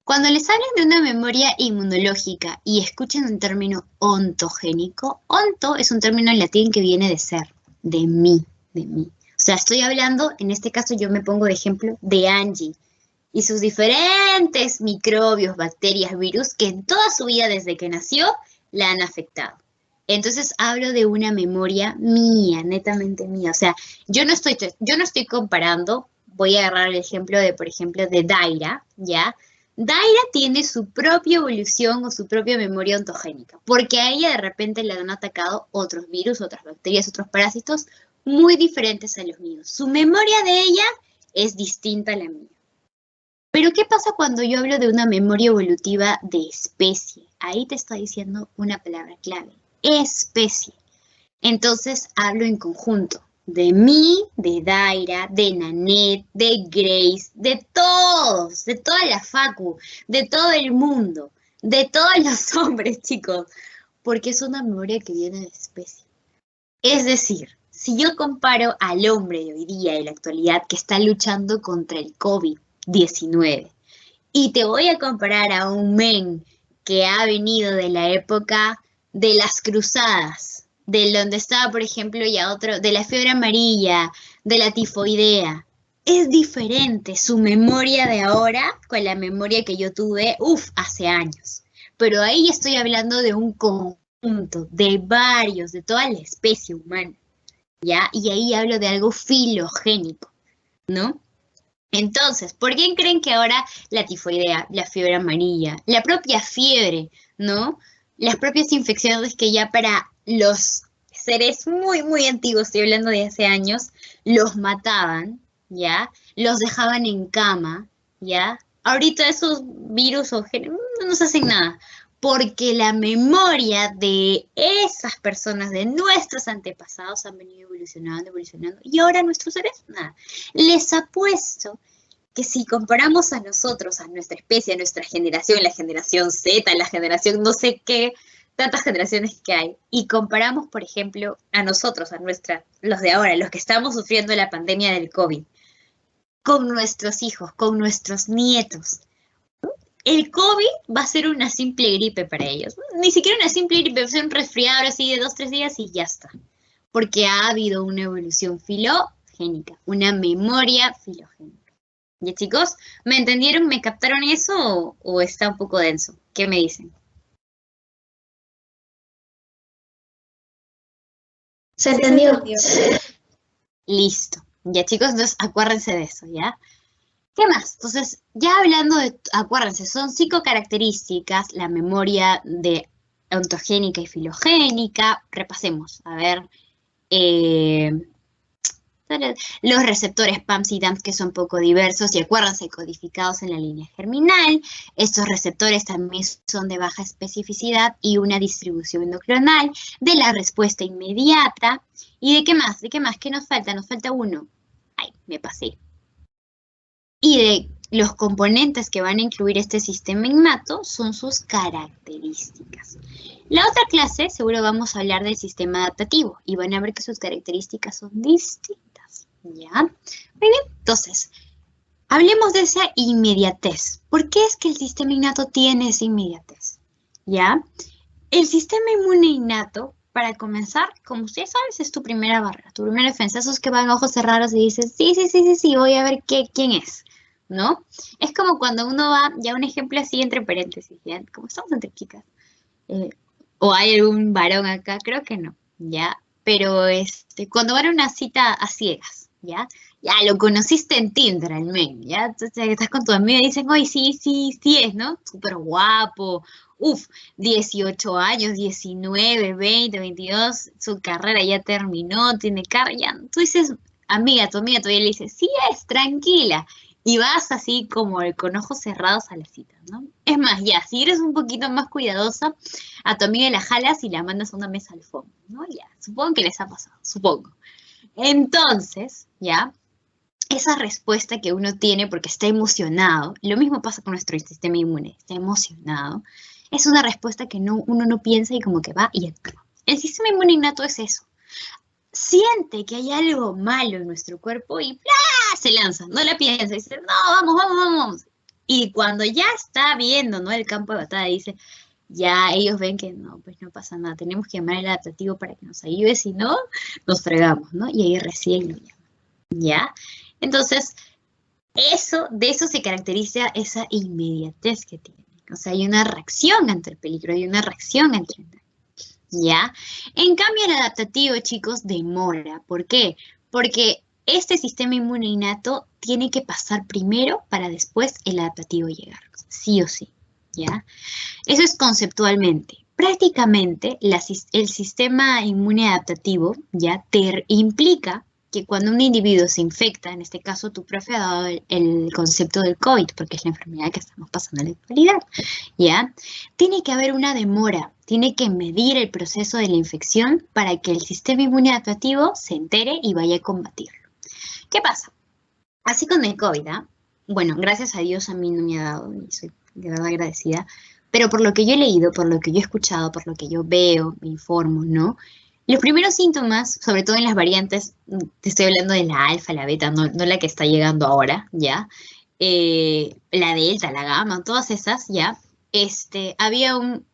Cuando les hablan de una memoria inmunológica y escuchen un término ontogénico, onto es un término en latín que viene de ser, de mí, de mí. O sea, estoy hablando, en este caso yo me pongo de ejemplo, de Angie y sus diferentes microbios, bacterias, virus que en toda su vida desde que nació la han afectado. Entonces hablo de una memoria mía, netamente mía. O sea, yo no estoy comparando, voy a agarrar el ejemplo de, por ejemplo, de Daira, ¿ya? Daira tiene su propia evolución o su propia memoria ontogénica, porque a ella de repente le han atacado otros virus, otras bacterias, otros parásitos muy diferentes a los míos. Su memoria de ella es distinta a la mía. Pero ¿qué pasa cuando yo hablo de una memoria evolutiva de especie? Ahí te estoy diciendo una palabra clave, especie. Entonces hablo en conjunto. De mí, de Daira, de Nanette, de Grace, de todos, de toda la facu, de todo el mundo, de todos los hombres, chicos, porque es una memoria que viene de especie. Es decir, si yo comparo al hombre de hoy día, de la actualidad, que está luchando contra el COVID-19, y te voy a comparar a un men que ha venido de la época de las cruzadas, de donde estaba, por ejemplo, ya otro, de la fiebre amarilla, de la tifoidea. Es diferente su memoria de ahora con la memoria que yo tuve, hace años. Pero ahí estoy hablando de un conjunto, de varios, de toda la especie humana, ¿ya? Y ahí hablo de algo filogénico, ¿no? Entonces, ¿por qué creen que ahora la tifoidea, la fiebre amarilla, la propia fiebre, ¿no? Las propias infecciones que ya para los seres muy, muy antiguos, estoy hablando de hace años, los mataban, ¿ya? Los dejaban en cama, ¿ya? Ahorita esos virus o no nos hacen nada, porque la memoria de esas personas, de nuestros antepasados, han venido evolucionando, y ahora nuestros seres, nada. Les apuesto que si comparamos a nosotros, a nuestra especie, a nuestra generación, la generación Z, la generación no sé qué, tantas generaciones que hay, y comparamos, por ejemplo, a nosotros, los de ahora, los que estamos sufriendo la pandemia del COVID, con nuestros hijos, con nuestros nietos, el COVID va a ser una simple gripe para ellos. Ni siquiera una simple gripe, va a ser un resfriado así de 2, 3 días y ya está. Porque ha habido una evolución filogénica, una memoria filogénica. ¿Ya, chicos? ¿Me entendieron? ¿Me captaron eso o está un poco denso? ¿Qué me dicen? ¿Se entendió? Listo. Ya, chicos, entonces acuérdense de eso, ¿ya? ¿Qué más? Entonces, ya hablando de, acuérdense, son 5 características, la memoria de ontogénica y filogénica. Repasemos, a ver, los receptores PAMS y DAMPS que son poco diversos y acuérdense, codificados en la línea germinal. Estos receptores también son de baja especificidad y una distribución endocrinal de la respuesta inmediata. ¿Y de qué más? ¿De qué más? ¿Qué nos falta? Nos falta uno. Ay, me pasé. Y de los componentes que van a incluir este sistema innato son sus características. La otra clase seguro vamos a hablar del sistema adaptativo y van a ver que sus características son distintas, ¿ya? Muy bien, entonces, hablemos de esa inmediatez. ¿Por qué es que el sistema innato tiene esa inmediatez? ¿Ya? El sistema inmune innato, para comenzar, como ustedes saben, es tu primera barrera, tu primera defensa. Esos que van a ojos cerrados y dicen, sí, voy a ver quién es, ¿no? Es como cuando uno va, ya un ejemplo así entre paréntesis, ¿ya? Como estamos entre chicas. ¿O hay algún varón acá? Creo que no, ¿ya? Pero cuando van a una cita a ciegas, ¿ya? Ya lo conociste en Tinder, al men, ¿ya? Entonces estás con tu amiga y dicen, oye, sí es, ¿no? Súper guapo, 18 años, 19, 20, 22, su carrera ya terminó, tiene carro, ya. Tú dices, tu amiga todavía le dice, sí es, tranquila. Y vas así como con ojos cerrados a la cita, ¿no? Es más, ya, si eres un poquito más cuidadosa, a tu amiga la jalas y la mandas a una mesa al fondo, ¿no? Ya, supongo que les ha pasado, supongo. Entonces, ya, esa respuesta que uno tiene porque está emocionado, lo mismo pasa con nuestro sistema inmune, está emocionado, es una respuesta que uno no piensa y como que va y actúa. El sistema inmune innato es eso. Siente que hay algo malo en nuestro cuerpo y ¡plá! Se lanza, no la piensa, dice, no, vamos. Y cuando ya está viendo, ¿no? El campo de batalla, dice, ya ellos ven que no, pues no pasa nada, tenemos que llamar al adaptativo para que nos ayude, si no, nos fregamos, ¿no? Y ahí recién lo llaman, ¿ya? Entonces, de eso se caracteriza esa inmediatez que tiene. O sea, hay una reacción ante el peligro, hay una reacción ante el daño, ¿ya? En cambio, el adaptativo, chicos, demora. ¿Por qué? Porque este sistema inmune innato tiene que pasar primero para después el adaptativo llegar, sí o sí, ¿ya? Eso es conceptualmente. Prácticamente, el sistema inmune adaptativo ya implica que cuando un individuo se infecta, en este caso tu profe ha dado el concepto del COVID, porque es la enfermedad que estamos pasando en la actualidad, ¿ya? Tiene que haber una demora, tiene que medir el proceso de la infección para que el sistema inmune adaptativo se entere y vaya a combatirlo. ¿Qué pasa? Así con el COVID, ¿ah? Bueno, gracias a Dios a mí no me ha dado y soy de verdad agradecida, pero por lo que yo he leído, por lo que yo he escuchado, por lo que yo veo, me informo, ¿no? Los primeros síntomas, sobre todo en las variantes, te estoy hablando de la alfa, la beta, no la que está llegando ahora, ¿ya? La delta, la gamma, todas esas, ¿ya? Había un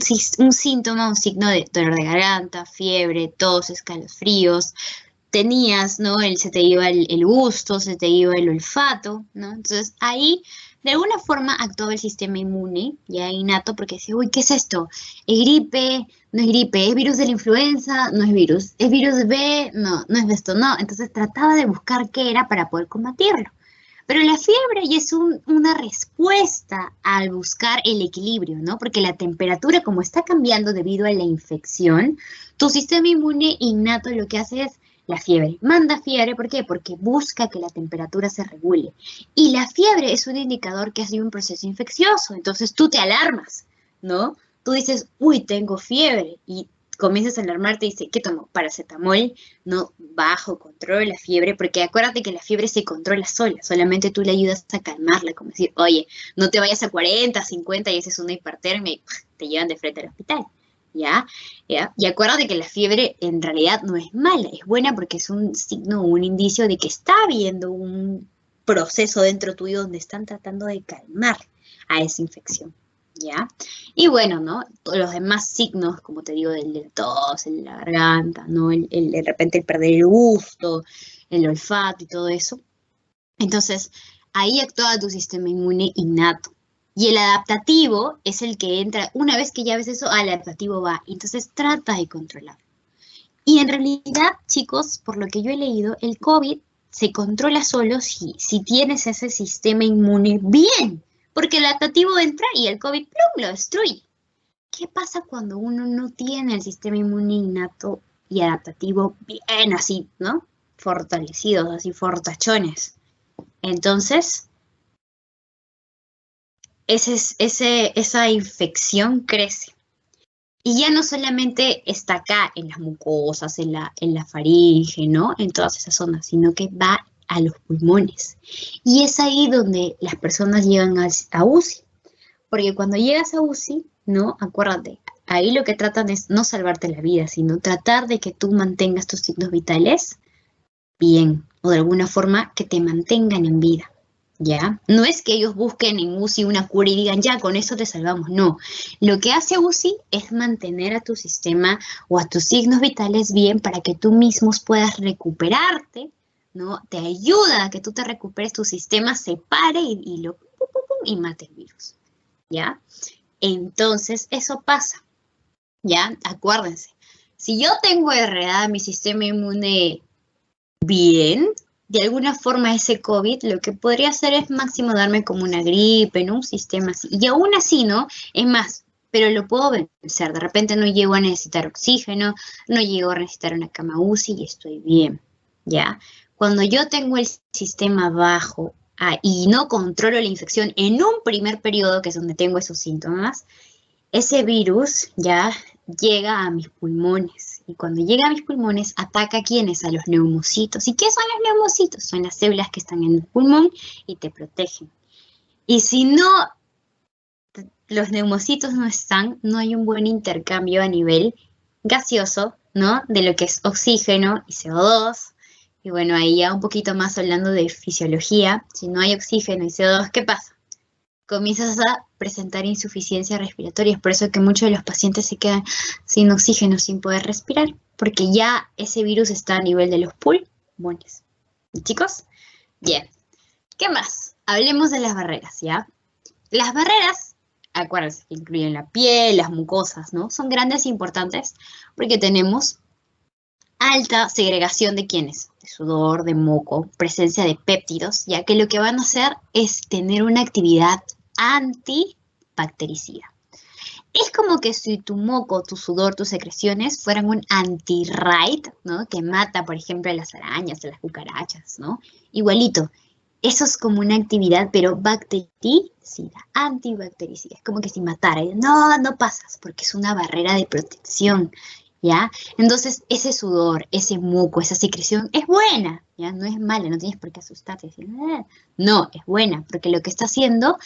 síntoma, un signo de dolor de garganta, fiebre, tos, escalofríos, tenías, ¿no? Se te iba el gusto, se te iba el olfato, ¿no? Entonces ahí de alguna forma actuaba el sistema inmune, ya innato, porque decía, uy, ¿qué es esto? ¿Es gripe? No es gripe, ¿es virus de la influenza? No es virus, ¿es virus B? No es de esto, no. Entonces trataba de buscar qué era para poder combatirlo. Pero la fiebre ya es una respuesta al buscar el equilibrio, ¿no? Porque la temperatura, como está cambiando debido a la infección, tu sistema inmune innato lo que hace es la fiebre. Manda fiebre, ¿por qué? Porque busca que la temperatura se regule. Y la fiebre es un indicador que ha sido un proceso infeccioso. Entonces tú te alarmas, ¿no? Tú dices, uy, tengo fiebre. Y comienzas a alarmarte y dices, ¿qué tomo? Paracetamol, no, bajo, controlo la fiebre. Porque acuérdate que la fiebre se controla sola. Solamente tú le ayudas a calmarla. Como decir, oye, no te vayas a 40, 50 y haces una hipertermia y te llevan de frente al hospital. ¿Ya? Y acuérdate que la fiebre en realidad no es mala, es buena porque es un signo, un indicio de que está habiendo un proceso dentro tuyo donde están tratando de calmar a esa infección, ¿ya? Y bueno, ¿no? Todos los demás signos, como te digo, del tos, el de la garganta, ¿no? De repente el perder el gusto, el olfato y todo eso. Entonces, ahí actúa tu sistema inmune innato. Y el adaptativo es el que entra, una vez que ya ves eso, el adaptativo va. Entonces trata de controlarlo. Y en realidad, chicos, por lo que yo he leído, el COVID se controla solo si tienes ese sistema inmune bien. Porque el adaptativo entra y el COVID ¡plum!, lo destruye. ¿Qué pasa cuando uno no tiene el sistema inmune innato y adaptativo bien así, ¿no? Fortalecidos, así fortachones. Entonces, esa infección crece. Y ya no solamente está acá en las mucosas, en la faringe, ¿no? En todas esas zonas, sino que va a los pulmones. Y es ahí donde las personas llegan a UCI. Porque cuando llegas a UCI, ¿no? Acuérdate, ahí lo que tratan es no salvarte la vida, sino tratar de que tú mantengas tus signos vitales bien, o de alguna forma que te mantengan en vida, ¿ya? No es que ellos busquen en UCI una cura y digan, ya, con eso te salvamos, no. Lo que hace UCI es mantener a tu sistema o a tus signos vitales bien para que tú mismos puedas recuperarte, ¿no? Te ayuda a que tú te recuperes, tu sistema se pare y mate el virus, ¿ya? Entonces, eso pasa, ¿ya? Acuérdense, si yo tengo enredada mi sistema inmune bien, de alguna forma ese COVID lo que podría hacer es máximo darme como una gripe, ¿no? Un sistema así. Y aún así, ¿no? Es más, pero lo puedo vencer. De repente no llego a necesitar oxígeno, no llego a necesitar una cama UCI y estoy bien, ¿ya? Cuando yo tengo el sistema bajo y no controlo la infección en un primer periodo, que es donde tengo esos síntomas, ese virus ya llega a mis pulmones. Y cuando llega a mis pulmones, ataca a quiénes, a los neumocitos. ¿Y qué son los neumocitos? Son las células que están en el pulmón y te protegen. Y si no, los neumocitos no están, no hay un buen intercambio a nivel gaseoso, ¿no? De lo que es oxígeno y CO2. Y bueno, ahí ya un poquito más hablando de fisiología. Si no hay oxígeno y CO2, ¿qué pasa? Comienzas a presentar insuficiencia respiratoria. Es por eso que muchos de los pacientes se quedan sin oxígeno, sin poder respirar, porque ya ese virus está a nivel de los pulmones. ¿Chicos? Bien. ¿Qué más? Hablemos de las barreras, ¿ya? Las barreras, acuérdense que incluyen la piel, las mucosas, ¿no? Son grandes e importantes porque tenemos alta segregación de ¿quiénes? De sudor, de moco, presencia de péptidos, ya que lo que van a hacer es tener una actividad antibactericida. Es como que si tu moco, tu sudor, tus secreciones fueran un anti-raid, ¿no? Que mata, por ejemplo, a las arañas, a las cucarachas, ¿no? Igualito. Eso es como una actividad, pero bactericida, antibactericida. Es como que si matara. No, no pasas, porque es una barrera de protección, ¿ya? Entonces, ese sudor, ese moco, esa secreción es buena, ¿ya? No es mala, no tienes por qué asustarte y decir, no, es buena, porque lo que está haciendo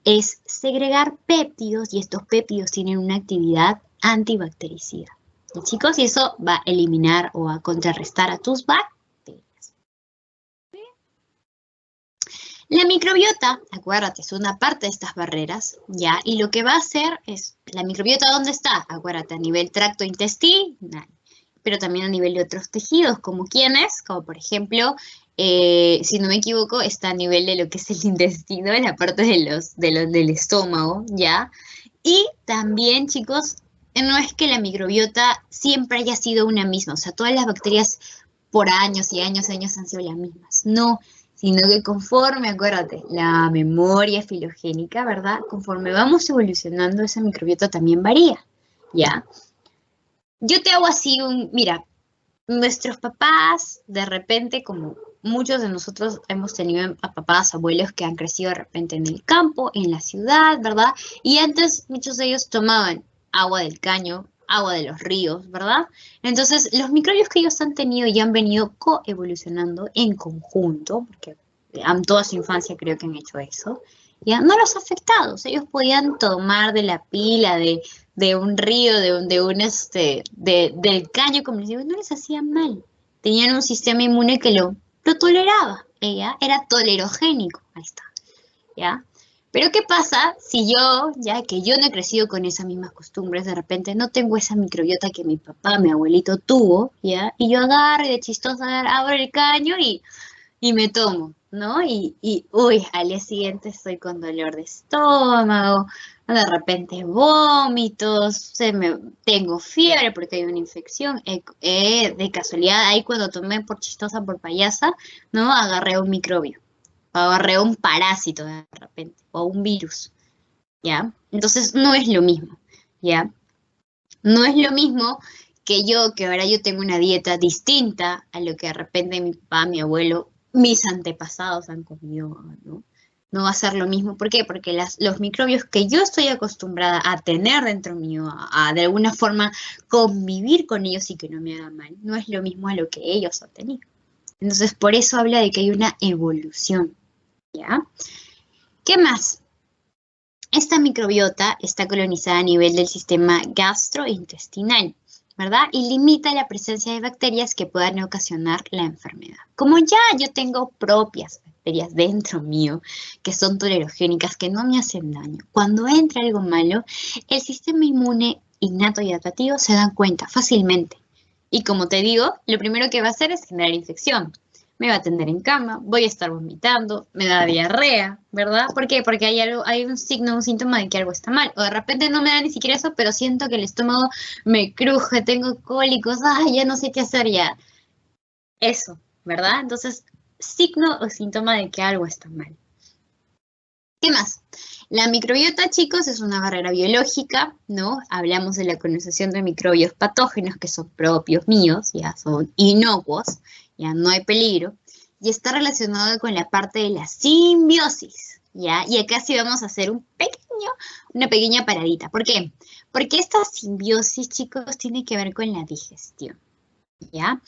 es segregar péptidos y estos péptidos tienen una actividad antibactericida. ¿Y, chicos? Y eso va a eliminar o a contrarrestar a tus bacterias. La microbiota, acuérdate, es una parte de estas barreras, ¿ya? Y lo que va a hacer es, ¿la microbiota dónde está? Acuérdate, a nivel tracto intestinal, pero también a nivel de otros tejidos, como quiénes, como por ejemplo, si no me equivoco, está a nivel de lo que es el intestino, en la parte del estómago, ¿ya? Y también, chicos, no es que la microbiota siempre haya sido una misma, o sea, todas las bacterias por años y años han sido las mismas, no, sino que conforme, acuérdate, la memoria filogénica, ¿verdad? Conforme vamos evolucionando, esa microbiota también varía, ¿ya? Yo te hago así mira, nuestros papás, de repente, como muchos de nosotros hemos tenido a papás, abuelos que han crecido de repente en el campo, en la ciudad, ¿verdad? Y antes muchos de ellos tomaban agua del caño, agua de los ríos, ¿verdad? Entonces, los microbios que ellos han tenido y han venido coevolucionando en conjunto, porque toda su infancia creo que han hecho eso, ya no los ha afectado. O sea, ellos podían tomar de la pila, de un río, del caño, como les digo, no les hacía mal. Tenían un sistema inmune que lo toleraba. Ella era tolerogénico. Ahí está, ¿ya? Pero ¿qué pasa si yo, ya que yo no he crecido con esas mismas costumbres, de repente no tengo esa microbiota que mi papá, mi abuelito tuvo, ya? Y yo agarro y de chistosa abro el caño y me tomo, ¿no? Uy, al día siguiente estoy con dolor de estómago, de repente vómitos, tengo fiebre porque hay una infección. De casualidad, ahí cuando tomé por chistosa, por payasa, ¿no? Agarré un microbio, agarré un parásito de repente, o un virus, ¿ya? Entonces no es lo mismo, ¿ya? No es lo mismo que ahora yo tengo una dieta distinta a lo que de repente mi papá, mi abuelo, mis antepasados han comido, ¿no? No va a ser lo mismo. ¿Por qué? Porque los microbios que yo estoy acostumbrada a tener dentro mío, de alguna forma convivir con ellos y que no me haga mal, no es lo mismo a lo que ellos han tenido. Entonces, por eso habla de que hay una evolución, ¿ya? ¿Qué más? Esta microbiota está colonizada a nivel del sistema gastrointestinal, ¿verdad? Y limita la presencia de bacterias que puedan ocasionar la enfermedad. Como ya yo tengo propias bacterias dentro mío, que son tolerogénicas, que no me hacen daño, cuando entra algo malo, el sistema inmune innato y adaptativo se da cuenta fácilmente. Y como te digo, lo primero que va a hacer es generar infección. Me va a atender en cama, voy a estar vomitando, me da diarrea, ¿verdad? ¿Por qué? Porque hay un signo, un síntoma de que algo está mal. O de repente no me da ni siquiera eso, pero siento que el estómago me cruje, tengo cólicos, ya no sé qué hacer ya. Eso, ¿verdad? Entonces, signo o síntoma de que algo está mal. ¿Qué más? La microbiota, chicos, es una barrera biológica, ¿no? Hablamos de la colonización de microbios patógenos que son propios míos, ya son inocuos, ya no hay peligro, y está relacionado con la parte de la simbiosis, ¿ya? Y acá sí vamos a hacer una pequeña paradita. ¿Por qué? Porque esta simbiosis, chicos, tiene que ver con la digestión, ¿ya?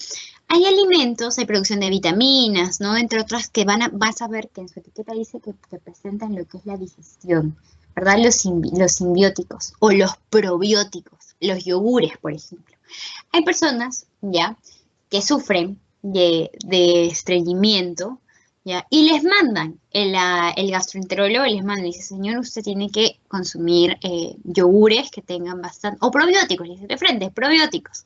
Hay alimentos, hay producción de vitaminas, ¿no? Entre otras que vas a ver que en su etiqueta dice que presentan lo que es la digestión, ¿verdad? Los simbióticos o los probióticos, los yogures, por ejemplo. Hay personas, ¿ya? Que sufren de estreñimiento, ¿ya? Y les mandan, el gastroenterólogo les manda y dice, señor, usted tiene que consumir yogures que tengan bastante, o probióticos, le dice de frente, probióticos.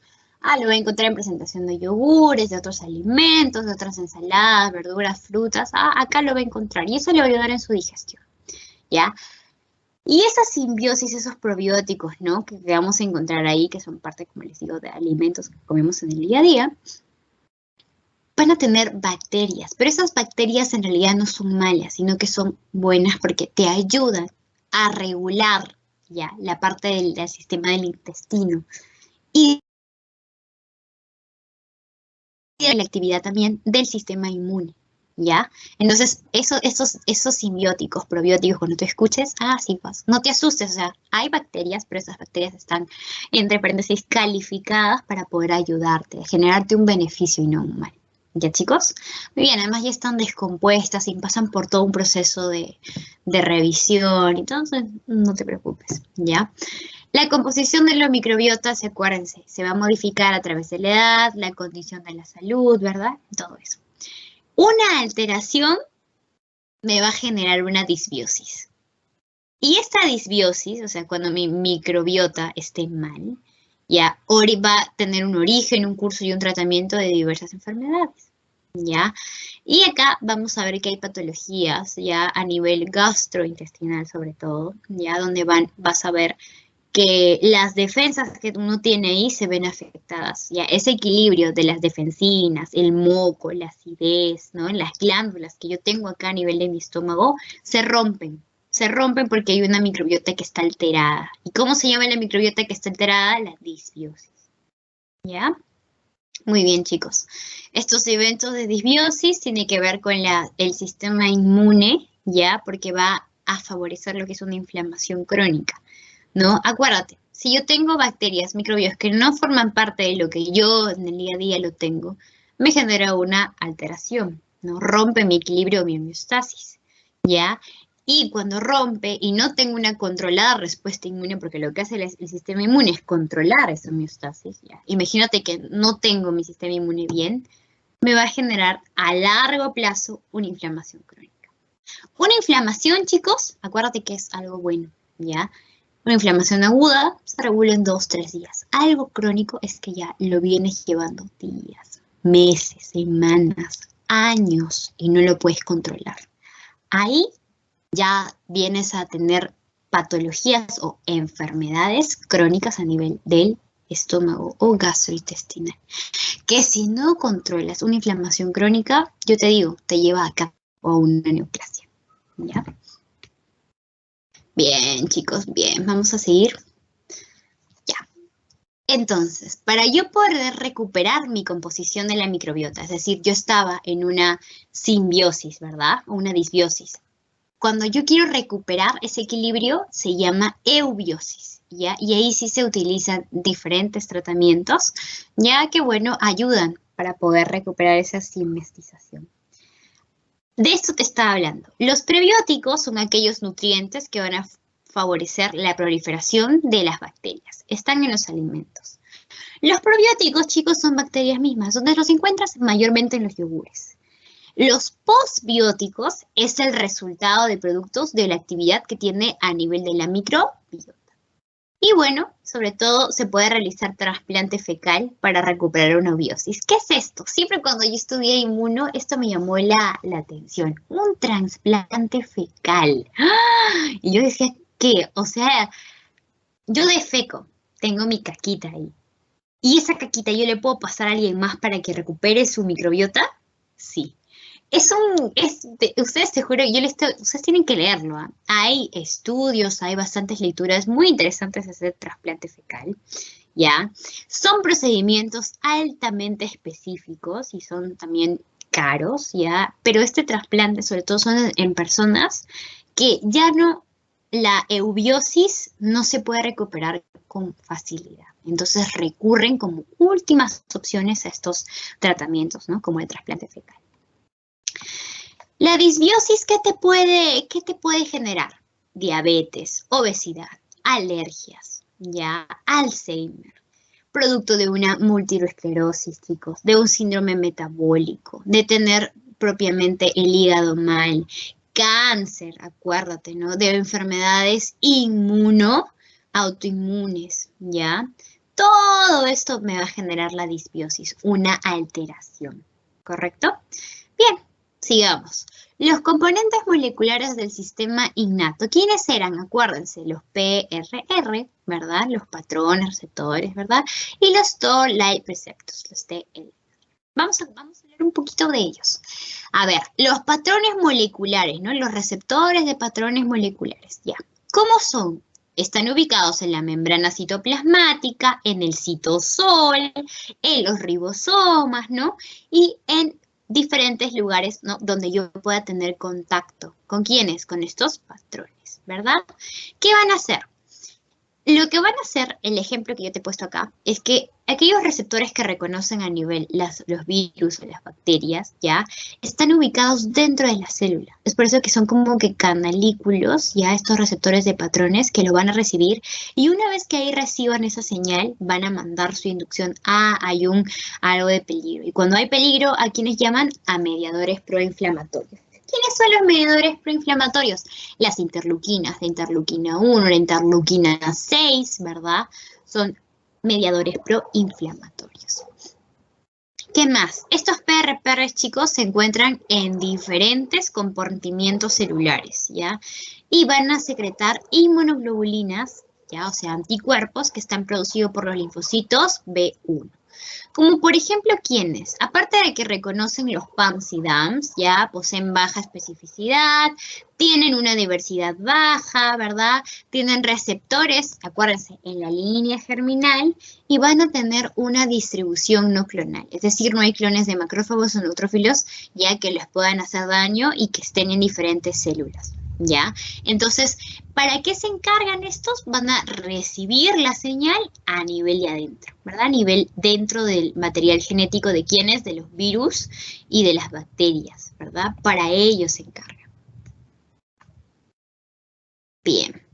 Lo voy a encontrar en presentación de yogures, de otros alimentos, de otras ensaladas, verduras, frutas. Acá lo va a encontrar y eso le va a ayudar en su digestión, ¿ya? Y esa simbiosis, esos probióticos, ¿no? Que vamos a encontrar ahí, que son parte, como les digo, de alimentos que comemos en el día a día, van a tener bacterias, pero esas bacterias en realidad no son malas, sino que son buenas porque te ayudan a regular, ¿ya? La parte del sistema del intestino y la actividad también del sistema inmune, ¿ya? Entonces, esos simbióticos, probióticos, cuando tú escuches, sí, pues, no te asustes, o sea, hay bacterias, pero esas bacterias están, entre paréntesis, calificadas para poder ayudarte, a generarte un beneficio y no un mal. ¿Ya, chicos? Muy bien, además ya están descompuestas y pasan por todo un proceso de revisión, entonces no te preocupes, ¿ya? La composición de la microbiota, acuérdense, se va a modificar a través de la edad, la condición de la salud, ¿verdad? Todo eso. Una alteración me va a generar una disbiosis. Y esta disbiosis, o sea, cuando mi microbiota esté mal, ya va a tener un origen, un curso y un tratamiento de diversas enfermedades, ¿ya? Y acá vamos a ver que hay patologías, ya a nivel gastrointestinal sobre todo, ya donde vas a ver que las defensas que uno tiene ahí se ven afectadas, ya ese equilibrio de las defensinas, el moco, la acidez, ¿no? Las glándulas que yo tengo acá a nivel de mi estómago se rompen porque hay una microbiota que está alterada. ¿Y cómo se llama la microbiota que está alterada? La disbiosis, ¿ya? Muy bien, chicos. Estos eventos de disbiosis tienen que ver con el sistema inmune, ¿ya? Porque va a favorecer lo que es una inflamación crónica, ¿no? Acuérdate, si yo tengo bacterias, microbios que no forman parte de lo que yo en el día a día lo tengo, me genera una alteración, ¿no? Rompe mi equilibrio, mi homeostasis, ¿ya? Y cuando rompe y no tengo una controlada respuesta inmune, porque lo que hace el sistema inmune es controlar esa homeostasis, ¿ya? Imagínate que no tengo mi sistema inmune bien, me va a generar a largo plazo una inflamación crónica. Una inflamación, chicos, acuérdate que es algo bueno, ¿ya? Una inflamación aguda se regula en 2-3 días. Algo crónico es que ya lo vienes llevando días, meses, semanas, años y no lo puedes controlar. Ahí ya vienes a tener patologías o enfermedades crónicas a nivel del estómago o gastrointestinal. Que si no controlas una inflamación crónica, yo te digo, te lleva acá o a una neoplasia. ¿Ya? Bien, chicos, bien, vamos a seguir. Ya. Entonces, para yo poder recuperar mi composición de la microbiota, es decir, yo estaba en una simbiosis, ¿verdad? O una disbiosis. Cuando yo quiero recuperar ese equilibrio, se llama eubiosis, ¿ya? Y ahí sí se utilizan diferentes tratamientos, ya que, bueno, ayudan para poder recuperar esa simestización. De esto te estaba hablando. Los prebióticos son aquellos nutrientes que van a favorecer la proliferación de las bacterias. Están en los alimentos. Los probióticos, chicos, son bacterias mismas, donde los encuentras mayormente en los yogures. Los postbióticos es el resultado de productos de la actividad que tiene a nivel de la microbiota. Y bueno, sobre todo se puede realizar trasplante fecal para recuperar una biosis. ¿Qué es esto? Siempre cuando yo estudié inmuno, esto me llamó la atención. Un trasplante fecal. ¡Ah! Y yo decía, ¿qué? O sea, yo defeco, tengo mi caquita ahí. ¿Y esa caquita yo le puedo pasar a alguien más para que recupere su microbiota? Sí. Ustedes te juro, ustedes tienen que leerlo, ¿eh? Hay estudios, hay bastantes lecturas muy interesantes de hacer trasplante fecal, ¿ya? Son procedimientos altamente específicos y son también caros, ¿ya? Pero este trasplante sobre todo son en personas que ya no, la eubiosis no se puede recuperar con facilidad. Entonces recurren como últimas opciones a estos tratamientos, ¿no? Como el trasplante fecal. La disbiosis, ¿qué te puede generar? Diabetes, obesidad, alergias, ya, Alzheimer, producto de una multiesclerosis, chicos, de un síndrome metabólico, de tener propiamente el hígado mal, cáncer, acuérdate, ¿no? De enfermedades autoinmunes, ¿ya? Todo esto me va a generar la disbiosis, una alteración, ¿correcto? Bien. Sigamos. Los componentes moleculares del sistema innato. ¿Quiénes eran? Acuérdense, los PRR, ¿verdad? Los patrones, receptores, ¿verdad? Y los Toll-like receptors, los TL. Vamos a leer un poquito de ellos. A ver, los patrones moleculares, ¿no? Los receptores de patrones moleculares, ya. ¿Cómo son? Están ubicados en la membrana citoplasmática, en el citosol, en los ribosomas, ¿no? Y en diferentes lugares, ¿no? Donde yo pueda tener contacto. ¿Con quiénes? Con estos patrones, ¿verdad? ¿Qué van a hacer? Lo que van a hacer, el ejemplo que yo te he puesto acá, es que aquellos receptores que reconocen a nivel los virus o las bacterias, ¿ya? Están ubicados dentro de la célula. Es por eso que son como que canalículos, ya, estos receptores de patrones que lo van a recibir. Y una vez que ahí reciban esa señal, van a mandar su inducción a algo de peligro. Y cuando hay peligro, ¿a quiénes llaman? A mediadores proinflamatorios. ¿Quiénes son los mediadores proinflamatorios? Las interleuquinas, la interleuquina 1, la interleuquina 6, ¿verdad? Son mediadores proinflamatorios. ¿Qué más? Estos PRPR, chicos, se encuentran en diferentes compartimientos celulares, ¿ya? Y van a secretar inmunoglobulinas, ¿ya? O sea, anticuerpos que están producidos por los linfocitos B1. Como por ejemplo, ¿quiénes? Aparte de que reconocen los PAMs y DAMs, ya poseen baja especificidad, tienen una diversidad baja, ¿verdad? Tienen receptores, acuérdense, en la línea germinal y van a tener una distribución no clonal. Es decir, no hay clones de macrófagos o neutrófilos ya que les puedan hacer daño y que estén en diferentes células. ¿Ya? Entonces, ¿para qué se encargan estos? Van a recibir la señal a nivel de adentro, ¿verdad? A nivel dentro del material genético de quiénes, de los virus y de las bacterias, ¿verdad? Para ellos se encargan. Bien.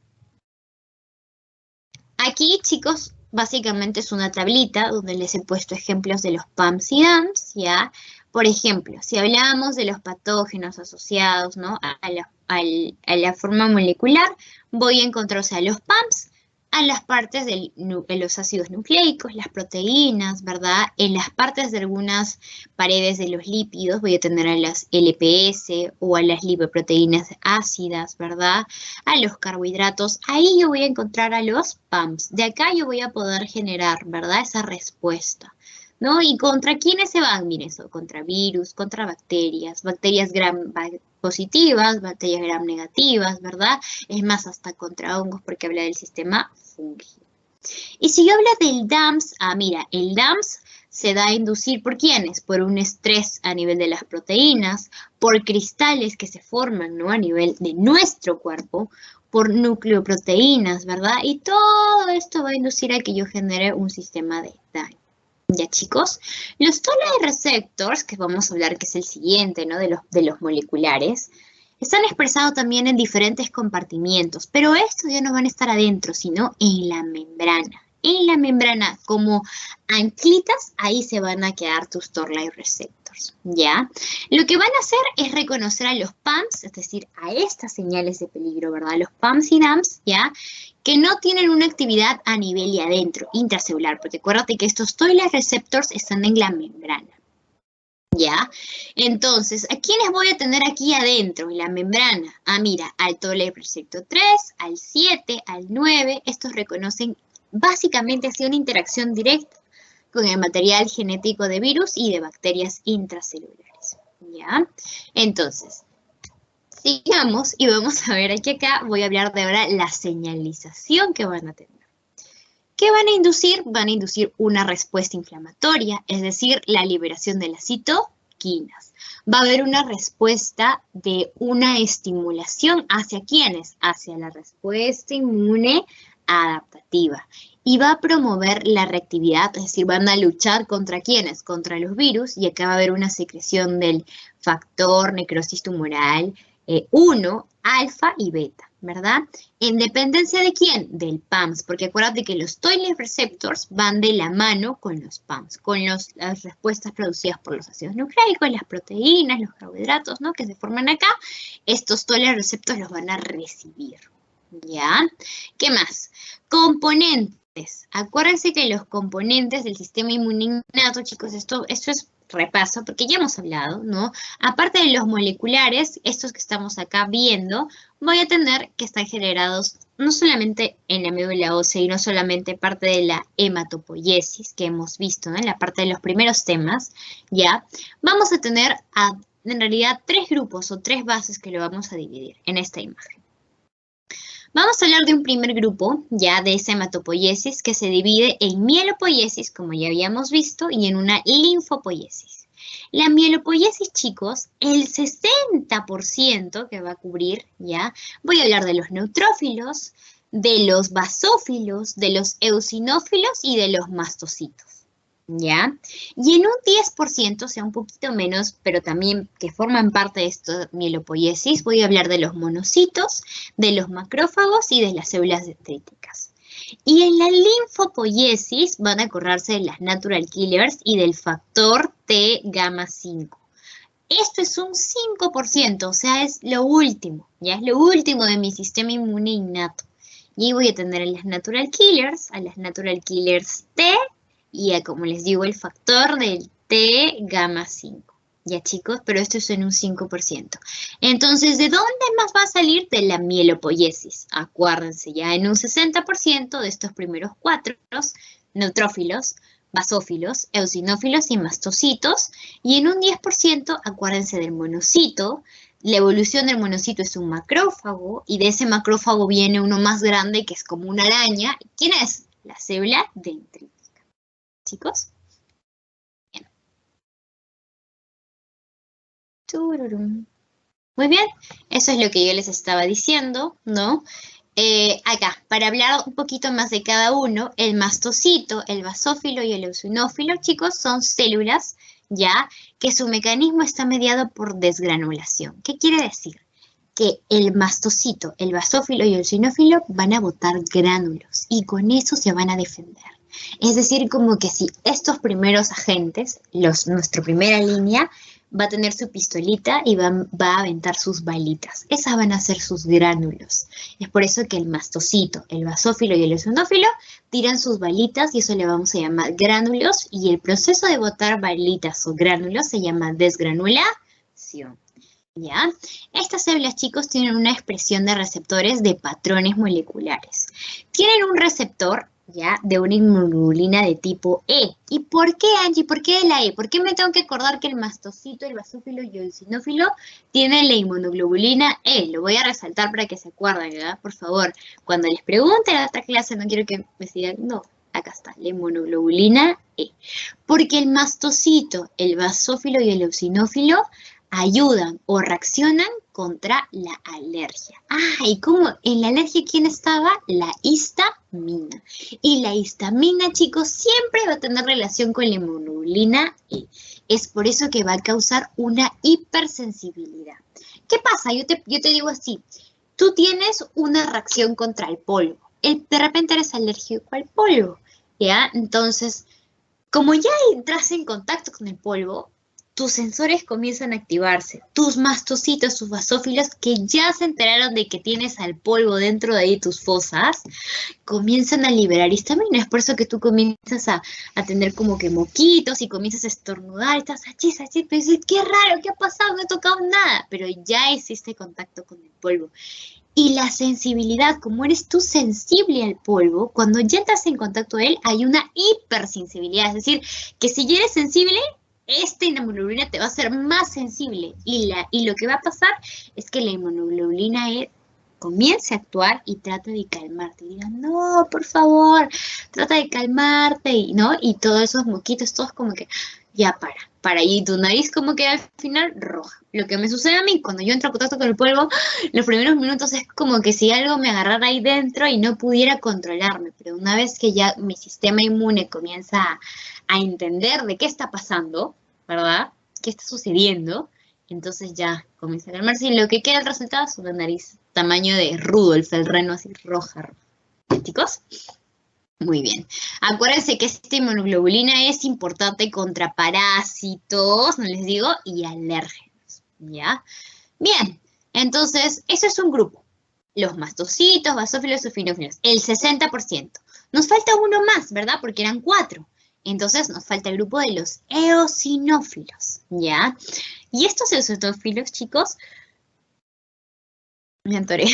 Aquí, chicos, básicamente es una tablita donde les he puesto ejemplos de los PAMS y DAMS, ¿ya? Por ejemplo, si hablábamos de los patógenos asociados, ¿no? a la forma molecular, voy a encontrar, o sea, los PAMS a las partes de los ácidos nucleicos, las proteínas, ¿verdad? En las partes de algunas paredes de los lípidos voy a tener a las LPS o a las lipoproteínas ácidas, ¿verdad? A los carbohidratos, ahí yo voy a encontrar a los PAMS. De acá yo voy a poder generar, ¿verdad? Esa respuesta, ¿no? ¿Y contra quiénes se van? Miren, eso, contra virus, contra bacterias, bacterias gram positivas, bacterias gram negativas, ¿verdad? Es más, hasta contra hongos porque habla del sistema fúngico. Y si yo hablo del DAMS, mira, el DAMS se da a inducir ¿por quiénes? Por un estrés a nivel de las proteínas, por cristales que se forman, ¿no? A nivel de nuestro cuerpo, por nucleoproteínas, ¿verdad? Y todo esto va a inducir a que yo genere un sistema de daño. Ya, chicos, los tolerant receptors, que vamos a hablar que es el siguiente, ¿no? De los moleculares, están expresados también en diferentes compartimientos, pero estos ya no van a estar adentro, sino en la membrana. En la membrana, como anclitas, ahí se van a quedar tus tolerant receptors, ¿ya? Lo que van a hacer es reconocer a los PAMS, es decir, a estas señales de peligro, ¿verdad? Los PAMS y DAMS, ¿ya? Que no tienen una actividad a nivel y adentro, intracelular, porque acuérdate que estos tolerant receptors están en la membrana, ¿ya? Entonces, ¿a quiénes voy a tener aquí adentro, en la membrana? Mira, al tolerant receptor 3, al 7, al 9, estos reconocen básicamente así una interacción directa con el material genético de virus y de bacterias intracelulares, ¿ya? Entonces, sigamos y vamos a ver aquí acá, voy a hablar de ahora la señalización que van a tener. ¿Qué van a inducir? Van a inducir una respuesta inflamatoria, es decir, la liberación de las citoquinas. Va a haber una respuesta de una estimulación ¿hacia quiénes? Hacia la respuesta inmune adaptativa. Y va a promover la reactividad, es decir, van a luchar ¿contra quiénes? Contra los virus, y acá va a haber una secreción del factor necrosis tumoral 1, alfa y beta, ¿verdad? ¿En dependencia de quién? Del PAMS, porque acuérdate que los tolerant receptors van de la mano con los PAMS, con las respuestas producidas por los ácidos nucleicos, las proteínas, los carbohidratos, ¿no? Que se forman acá, estos tolerant receptors los van a recibir, ¿ya? ¿Qué más? Componentes. Acuérdense que los componentes del sistema inmune innato, chicos, esto es repaso, porque ya hemos hablado, ¿no? Aparte de los moleculares, estos que estamos acá viendo, voy a tener que están generados no solamente en la médula ósea y no solamente parte de la hematopoiesis que hemos visto, ¿no? En la parte de los primeros temas, ¿ya? Vamos a tener en realidad 3 grupos o 3 bases que lo vamos a dividir en esta imagen. Vamos a hablar de un primer grupo, ya de esa hematopoiesis, que se divide en mielopoiesis, como ya habíamos visto, y en una linfopoiesis. La mielopoiesis, chicos, el 60% que va a cubrir, ya, voy a hablar de los neutrófilos, de los basófilos, de los eosinófilos y de los mastocitos. ¿Ya? Y en un 10%, o sea, un poquito menos, pero también que forman parte de esta mielopoiesis, voy a hablar de los monocitos, de los macrófagos y de las células dendríticas. Y en la linfopoiesis van a acordarse de las natural killers y del factor T gamma 5. Esto es un 5%, o sea, es lo último, ¿ya? Es lo último de mi sistema inmune innato. Y voy a tener a las natural killers T, y como les digo, el factor del T gamma 5. Ya, chicos, pero esto es en un 5%. Entonces, ¿de dónde más va a salir? De la mielopoiesis. Acuérdense, ya en un 60% de estos primeros 4, neutrófilos, basófilos, eosinófilos y mastocitos. Y en un 10%, acuérdense del monocito. La evolución del monocito es un macrófago, y de ese macrófago viene uno más grande que es como una araña. ¿Quién es? La célula dendrítica. Chicos. Bien. Tururum. Muy bien, eso es lo que yo les estaba diciendo, ¿no? Acá, para hablar un poquito más de cada uno, el mastocito, el basófilo y el eosinófilo, chicos, son células, ya, que su mecanismo está mediado por desgranulación. ¿Qué quiere decir? Que el mastocito, el basófilo y el eosinófilo van a botar gránulos y con eso se van a defender. Es decir, como que si estos primeros agentes, nuestra primera línea, va a tener su pistolita y va a aventar sus balitas. Esas van a ser sus gránulos. Es por eso que el mastocito, el basófilo y el eosinófilo tiran sus balitas y eso le vamos a llamar gránulos y el proceso de botar balitas o gránulos se llama desgranulación. ¿Ya? Estas células, chicos, tienen una expresión de receptores de patrones moleculares. Tienen un receptor, ¿ya?, de una inmunoglobulina de tipo E. ¿Y por qué, Angie? ¿Por qué la E? ¿Por qué me tengo que acordar que el mastocito, el basófilo y el eosinófilo tienen la inmunoglobulina E? Lo voy a resaltar para que se acuerden, ¿verdad? Por favor, cuando les pregunten a esta clase, no quiero que me sigan, no, acá está, la inmunoglobulina E. Porque el mastocito, el basófilo y el eosinófilo ayudan o reaccionan contra la alergia. Ah, ¿y cómo? En la alergia, ¿quién estaba? La histamina. Y la histamina, chicos, siempre va a tener relación con la inmunoglobulina E. Es por eso que va a causar una hipersensibilidad. ¿Qué pasa? Yo te digo así, tú tienes una reacción contra el polvo. De repente eres alérgico al polvo, ¿ya? Entonces, como ya entras en contacto con el polvo, tus sensores comienzan a activarse. Tus mastocitos, tus basófilos, que ya se enteraron de que tienes al polvo dentro de ahí tus fosas, comienzan a liberar histamina. Es por eso que tú comienzas a tener como que moquitos y comienzas a estornudar. Estás achis, pero dices, qué raro, ¿qué ha pasado? No he tocado nada. Pero ya hiciste contacto con el polvo. Y la sensibilidad, como eres tú sensible al polvo, cuando ya entras en contacto con él, hay una hipersensibilidad. Es decir, que si ya eres sensible, esta inmunoglobulina te va a hacer más sensible. Y lo que va a pasar es que la inmunoglobulina E comience a actuar y trata de calmarte. Y digan, no, por favor, trata de calmarte, ¿no? Y todos esos moquitos, todos como que, ya para. Y tu nariz como que al final roja. Lo que me sucede a mí cuando yo entro en contacto con el polvo, los primeros minutos es como que si algo me agarrara ahí dentro y no pudiera controlarme. Pero una vez que ya mi sistema inmune comienza a entender de qué está pasando, ¿verdad? ¿Qué está sucediendo? Entonces ya comienza a calmarse y lo que queda el resultado es una nariz tamaño de Rudolf, el reno así roja. ¿Chicos? Muy bien. Acuérdense que esta inmunoglobulina es importante contra parásitos, no les digo, y alérgenos, ¿ya? Bien, entonces, eso es un grupo. Los mastocitos, basófilos, eosinófilos, el 60%. Nos falta uno más, ¿verdad? Porque eran 4. Entonces, nos falta el grupo de los eosinófilos, ¿ya? Y estos eosinófilos, chicos, me atoré.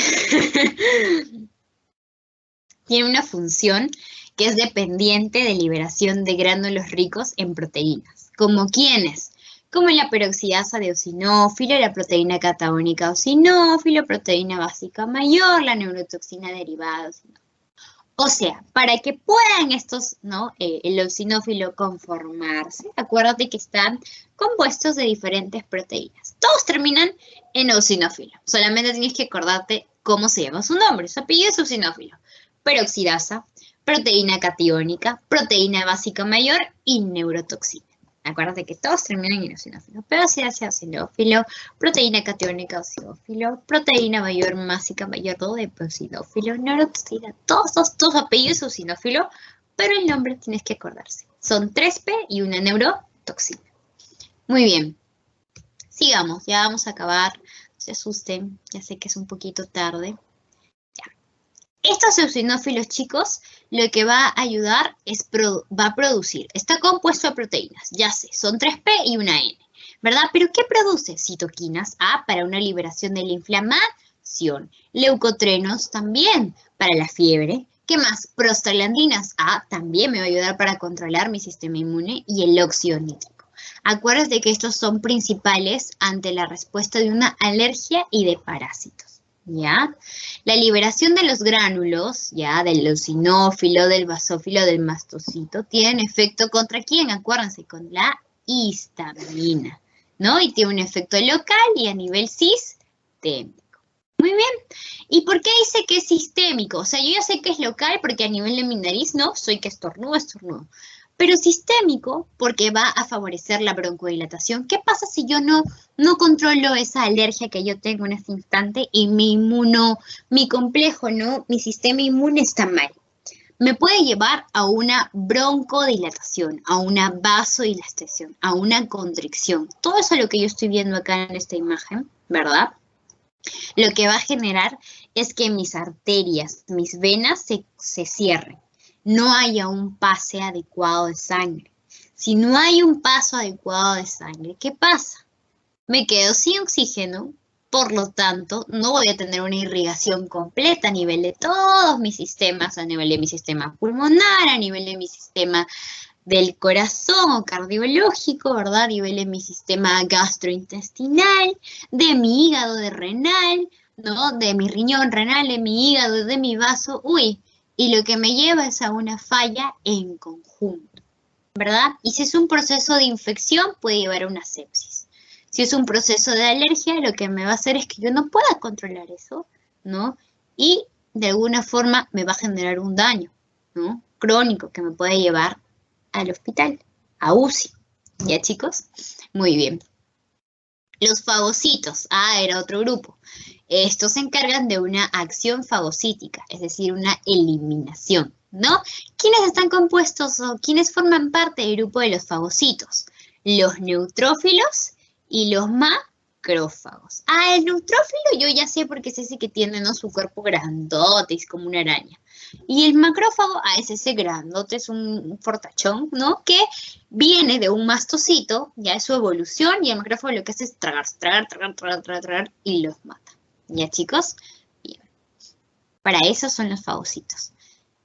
Tienen una función que es dependiente de liberación de gránulos ricos en proteínas. ¿Como quiénes? Como la peroxidasa de eosinófilo, la proteína catabónica eosinófilo, proteína básica mayor, la neurotoxina derivada de eosinófilo. O sea, para que puedan estos, ¿no? El eosinófilo conformarse, acuérdate que están compuestos de diferentes proteínas. Todos terminan en eosinófilo. Solamente tienes que acordarte cómo se llama su nombre. Su apellido es eosinófilo. Peroxidasa, proteína catiónica, proteína básica mayor y neurotoxina. Acuérdate que todos terminan en eosinófilo. Peroxidasa, eosinófilo, proteína catiónica, eosinófilo, proteína mayor, básica mayor, todo de eosinófilo, neurotoxina. Todos apellidos eosinófilo, pero el nombre tienes que acordarse. Son 3P y una neurotoxina. Muy bien. Sigamos, ya vamos a acabar. No se asusten, ya sé que es un poquito tarde. Estos eosinófilos, chicos, lo que va a ayudar es, va a producir, está compuesto de proteínas, ya sé, son 3P y una N, ¿verdad? ¿Pero qué produce? Citoquinas A para una liberación de la inflamación, leucotrenos también para la fiebre, ¿qué más? Prostaglandinas A también me va a ayudar para controlar mi sistema inmune y el óxido nítrico. Acuérdate que estos son principales ante la respuesta de una alergia y de parásitos. ¿Ya? La liberación de los gránulos, ¿ya? Del eosinófilo, del basófilo, del mastocito, tienen efecto ¿contra quién? Acuérdense, con la histamina, ¿no? Y tiene un efecto local y a nivel sistémico. Muy bien. ¿Y por qué dice que es sistémico? O sea, yo ya sé que es local porque a nivel de mi nariz, ¿no? Soy que estornudo. Pero sistémico porque va a favorecer la broncodilatación. ¿Qué pasa si yo no controlo esa alergia que yo tengo en este instante y mi complejo, ¿no? Mi sistema inmune está mal? me puede llevar a una broncodilatación, a una vasodilatación, a una constricción. Todo eso es lo que yo estoy viendo acá en esta imagen, ¿verdad? Lo que va a generar es que mis arterias, mis venas se cierren. No haya un pase adecuado de sangre. Si no hay un paso adecuado de sangre, ¿qué pasa? Me quedo sin oxígeno, por lo tanto, no voy a tener una irrigación completa a nivel de todos mis sistemas, a nivel de mi sistema pulmonar, a nivel de mi sistema del corazón o cardiológico, ¿verdad? A nivel de mi sistema gastrointestinal, de mi hígado, de renal, ¿no? De mi riñón renal, de mi hígado, de mi vaso, y lo que me lleva es a una falla en conjunto, ¿verdad? Y si es un proceso de infección, puede llevar a una sepsis. Si es un proceso de alergia, lo que me va a hacer es que yo no pueda controlar eso, ¿no? Y de alguna forma me va a generar un daño, ¿no? Crónico que me puede llevar al hospital, a UCI. ¿Ya, chicos? Muy bien. Los fagocitos, era otro grupo. Estos se encargan de una acción fagocítica, es decir, una eliminación, ¿no? ¿Quiénes están compuestos o quiénes forman parte del grupo de los fagocitos? Los neutrófilos y los macrófagos. El neutrófilo yo ya sé porque es ese que tiene, ¿no? Su cuerpo grandote, es como una araña. Y el macrófago, es ese grandote, es un fortachón, ¿no? Que viene de un mastocito, ya es su evolución, y el macrófago lo que hace es tragar, y los mata. ¿Ya, chicos? Bien. Para eso son los fagocitos.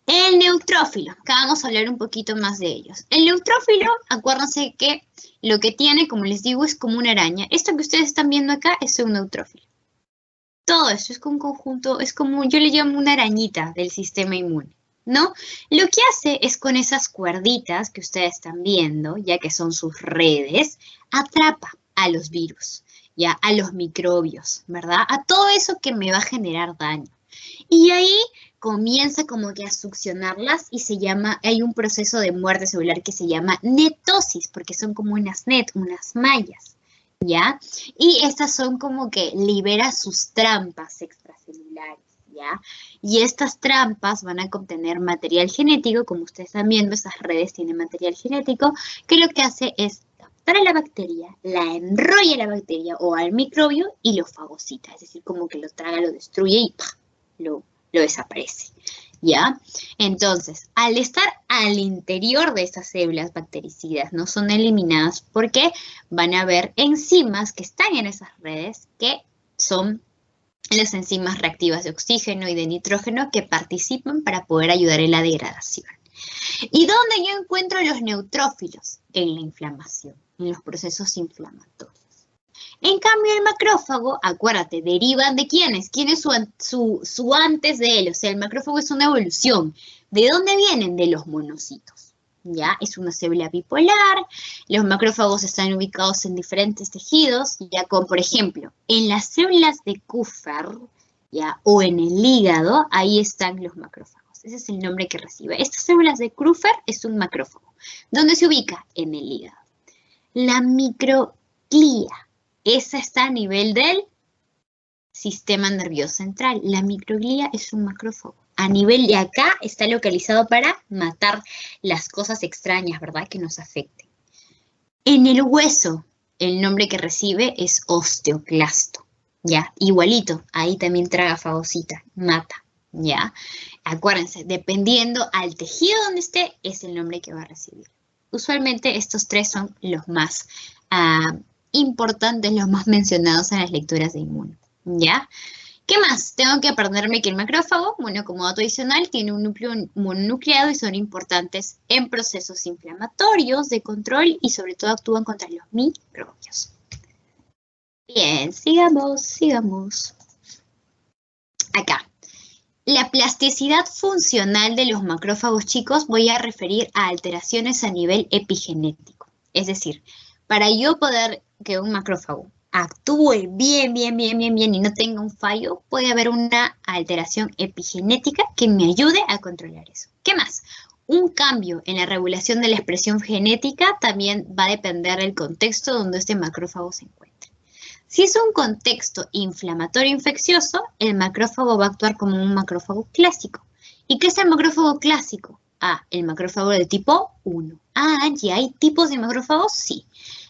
El neutrófilo, acá vamos a hablar un poquito más de ellos. El neutrófilo, acuérdense que lo que tiene, como les digo, es como una araña. Esto que ustedes están viendo acá es un neutrófilo. Todo eso es un conjunto, es como, yo le llamo una arañita del sistema inmune, ¿no? Lo que hace es con esas cuerditas que ustedes están viendo, ya que son sus redes, atrapa a los virus, ya, a los microbios, ¿verdad? A todo eso que me va a generar daño. Y ahí comienza como que a succionarlas y hay un proceso de muerte celular que se llama netosis, porque son como unas mallas, ¿ya? Y estas son como que libera sus trampas extracelulares, ¿ya? Y estas trampas van a contener material genético, como ustedes están viendo, esas redes tienen material genético, que lo que hace es captar a la bacteria, la enrolla a la bacteria o al microbio y lo fagocita, es decir, como que lo traga, lo destruye y ¡pah!, lo desaparece, ¿ya? Entonces, al estar al interior de estas células bactericidas, no son eliminadas porque van a haber enzimas que están en esas redes que son las enzimas reactivas de oxígeno y de nitrógeno que participan para poder ayudar en la degradación. ¿Y dónde yo encuentro los neutrófilos? En la inflamación, en los procesos inflamatorios. En cambio, el macrófago, acuérdate, derivan de quiénes. ¿Quién es su antes de él? O sea, el macrófago es una evolución. ¿De dónde vienen? De los monocitos. ¿Ya? Es una célula bipolar. Los macrófagos están ubicados en diferentes tejidos, ya como, por ejemplo, en las células de Kupffer, ¿ya? O en el hígado, ahí están los macrófagos. Ese es el nombre que recibe. Estas células de Kupffer es un macrófago. ¿Dónde se ubica? En el hígado. La microglía. Esa está a nivel del sistema nervioso central. La microglía es un macrófago. A nivel de acá está localizado para matar las cosas extrañas, ¿verdad?, que nos afecten. En el hueso, el nombre que recibe es osteoclasto, ¿ya? Igualito, ahí también traga fagocita, mata, ¿ya? Acuérdense, dependiendo al tejido donde esté, es el nombre que va a recibir. Usualmente estos tres son los más importantes, los más mencionados en las lecturas de inmuno, ¿ya? ¿Qué más? Tengo que aprenderme que el macrófago, bueno, como dato adicional, tiene un núcleo mononucleado y son importantes en procesos inflamatorios, de control y sobre todo actúan contra los microbios. Bien, sigamos. Acá. La plasticidad funcional de los macrófagos, chicos, voy a referir a alteraciones a nivel epigenético. Es decir, para yo poder que un macrófago actúe bien y no tenga un fallo, puede haber una alteración epigenética que me ayude a controlar eso. ¿Qué más? Un cambio en la regulación de la expresión genética también va a depender del contexto donde este macrófago se encuentre. Si es un contexto inflamatorio infeccioso, el macrófago va a actuar como un macrófago clásico ¿Y qué es el macrófago clásico? Ah, el macrófago de tipo 1. Ah, ¿y hay tipos de macrófagos? Sí.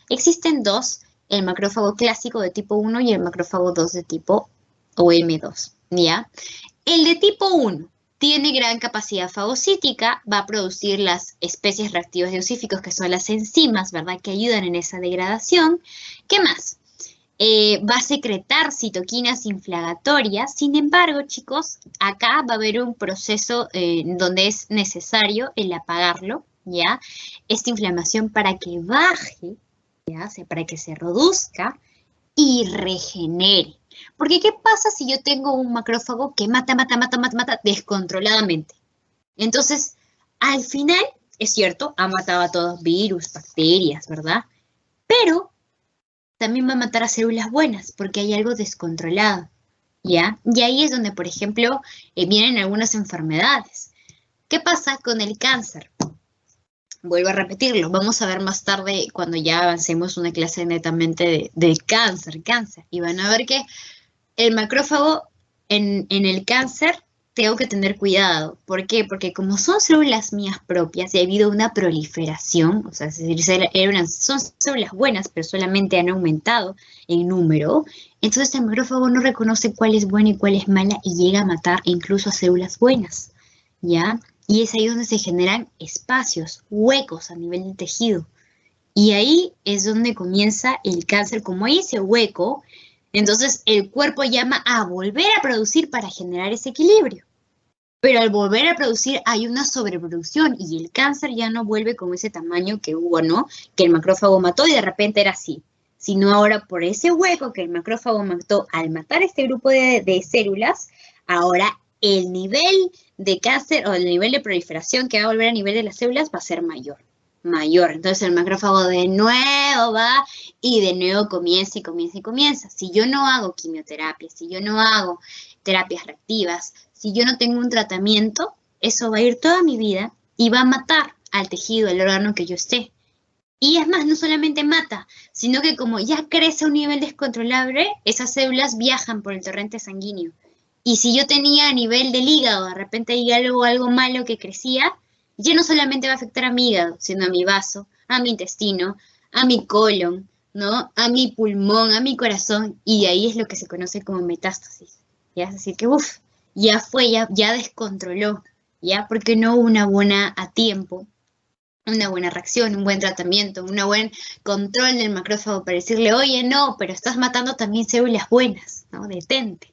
Existen dos, el macrófago clásico de tipo 1 y el macrófago 2 de tipo M2, ¿ya? El de tipo 1 tiene gran capacidad fagocítica, va a producir las especies reactivas de eosíficos, que son las enzimas, ¿verdad?, que ayudan en esa degradación. ¿Qué más? Va a secretar citoquinas inflamatorias. Sin embargo, chicos, acá va a haber un proceso donde es necesario el apagarlo, ¿ya? Esta inflamación para que baje, ¿ya? O sea, para que se reduzca y regenere. Porque, ¿qué pasa si yo tengo un macrófago que mata descontroladamente? Entonces, al final, es cierto, ha matado a todos virus, bacterias, ¿verdad? Pero también va a matar a células buenas porque hay algo descontrolado, ¿ya? Y ahí es donde, por ejemplo, vienen algunas enfermedades. ¿Qué pasa con el cáncer? Vuelvo a repetirlo, vamos a ver más tarde cuando ya avancemos una clase netamente de cáncer. Y van a ver que el macrófago en el cáncer tengo que tener cuidado. ¿Por qué? Porque como son células mías propias y ha habido una proliferación, o sea, es decir, son células buenas, pero solamente han aumentado en número, entonces el macrófago no reconoce cuál es buena y cuál es mala y llega a matar incluso a células buenas, ¿ya? Y es ahí donde se generan espacios, huecos a nivel del tejido. Y ahí es donde comienza el cáncer. Como hay ese hueco, entonces el cuerpo llama a volver a producir para generar ese equilibrio. Pero al volver a producir hay una sobreproducción y el cáncer ya no vuelve con ese tamaño que hubo, ¿no? Que el macrófago mató y de repente era así. Sino ahora por ese hueco que el macrófago mató al matar este grupo de células, ahora el nivel de cáncer o el nivel de proliferación que va a volver a nivel de las células va a ser mayor. Entonces el macrófago de nuevo va y de nuevo comienza y comienza y comienza. Si yo no hago quimioterapia, si yo no hago terapias reactivas, si yo no tengo un tratamiento, eso va a ir toda mi vida y va a matar al tejido, al órgano que yo esté. Y es más, no solamente mata, sino que como ya crece a un nivel descontrolable, esas células viajan por el torrente sanguíneo. Y si yo tenía a nivel del hígado, de repente hay algo malo que crecía, ya no solamente va a afectar a mi hígado, sino a mi vaso, a mi intestino, a mi colon, ¿no? A mi pulmón, a mi corazón, y de ahí es lo que se conoce como metástasis, ¿ya? Es decir, que ya fue, ya descontroló, ¿ya? Porque no hubo una buena a tiempo, una buena reacción, un buen tratamiento, un buen control del macrófago para decirle, oye, no, pero estás matando también células buenas, ¿no? Detente.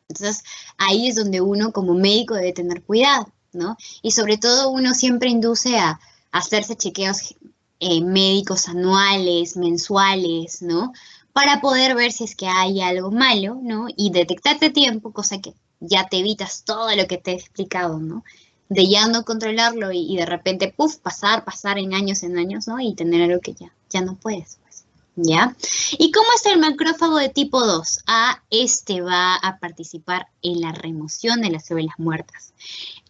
Entonces, ahí es donde uno como médico debe tener cuidado, ¿no? Y sobre todo uno siempre induce a hacerse chequeos médicos anuales, mensuales, ¿no? Para poder ver si es que hay algo malo, ¿no? Y detectarte a tiempo, cosa que ya te evitas todo lo que te he explicado, ¿no? De ya no controlarlo y de repente, pasar en años, ¿no? Y tener algo que ya no puedes, pues, ¿ya? ¿Y cómo es el macrófago de tipo 2? Este va a participar en la remoción de las células muertas.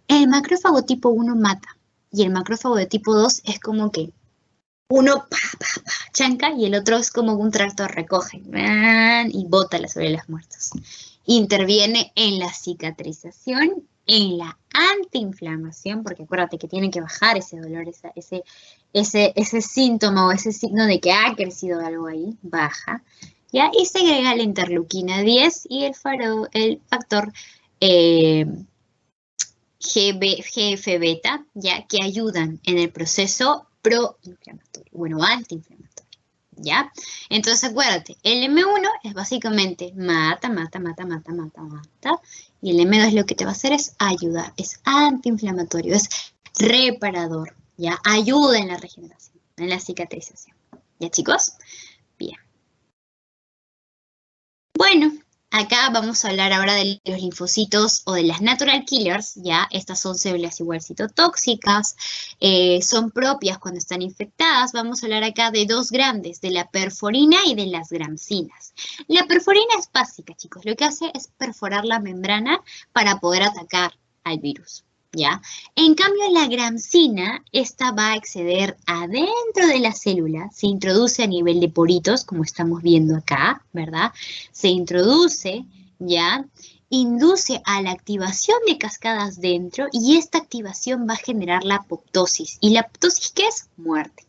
El macrófago tipo 1 mata y el macrófago de tipo 2 es como que uno chanca y el otro es como un tractor recoge y bota las células muertas. Interviene en la cicatrización, en la antiinflamación, porque acuérdate que tiene que bajar ese dolor, ese síntoma o ese signo de que ha crecido algo ahí, baja, ¿ya? Y segrega la interleuquina 10 y el factor GF-beta, ya, que ayudan en el proceso proinflamatorio, antiinflamatorio, ¿ya? Entonces, acuérdate, el M1 es básicamente mata, y el M2 lo que te va a hacer es ayudar, es antiinflamatorio, es reparador, ¿ya? Ayuda en la regeneración, en la cicatrización, ¿ya, chicos? Bien. Bueno, acá vamos a hablar ahora de los linfocitos o de las natural killers, ¿ya? Estas son células igual citotóxicas, son propias cuando están infectadas. Vamos a hablar acá de dos grandes, de la perforina y de las gramsinas. La perforina es básica, chicos. Lo que hace es perforar la membrana para poder atacar al virus, ¿ya? En cambio, la gramsina, esta va a acceder adentro de la célula, se introduce a nivel de poritos, como estamos viendo acá, ¿verdad? Se introduce ¿ya? Induce a la activación de cascadas dentro y esta activación va a generar la apoptosis. ¿Y la apoptosis qué es? Muerte,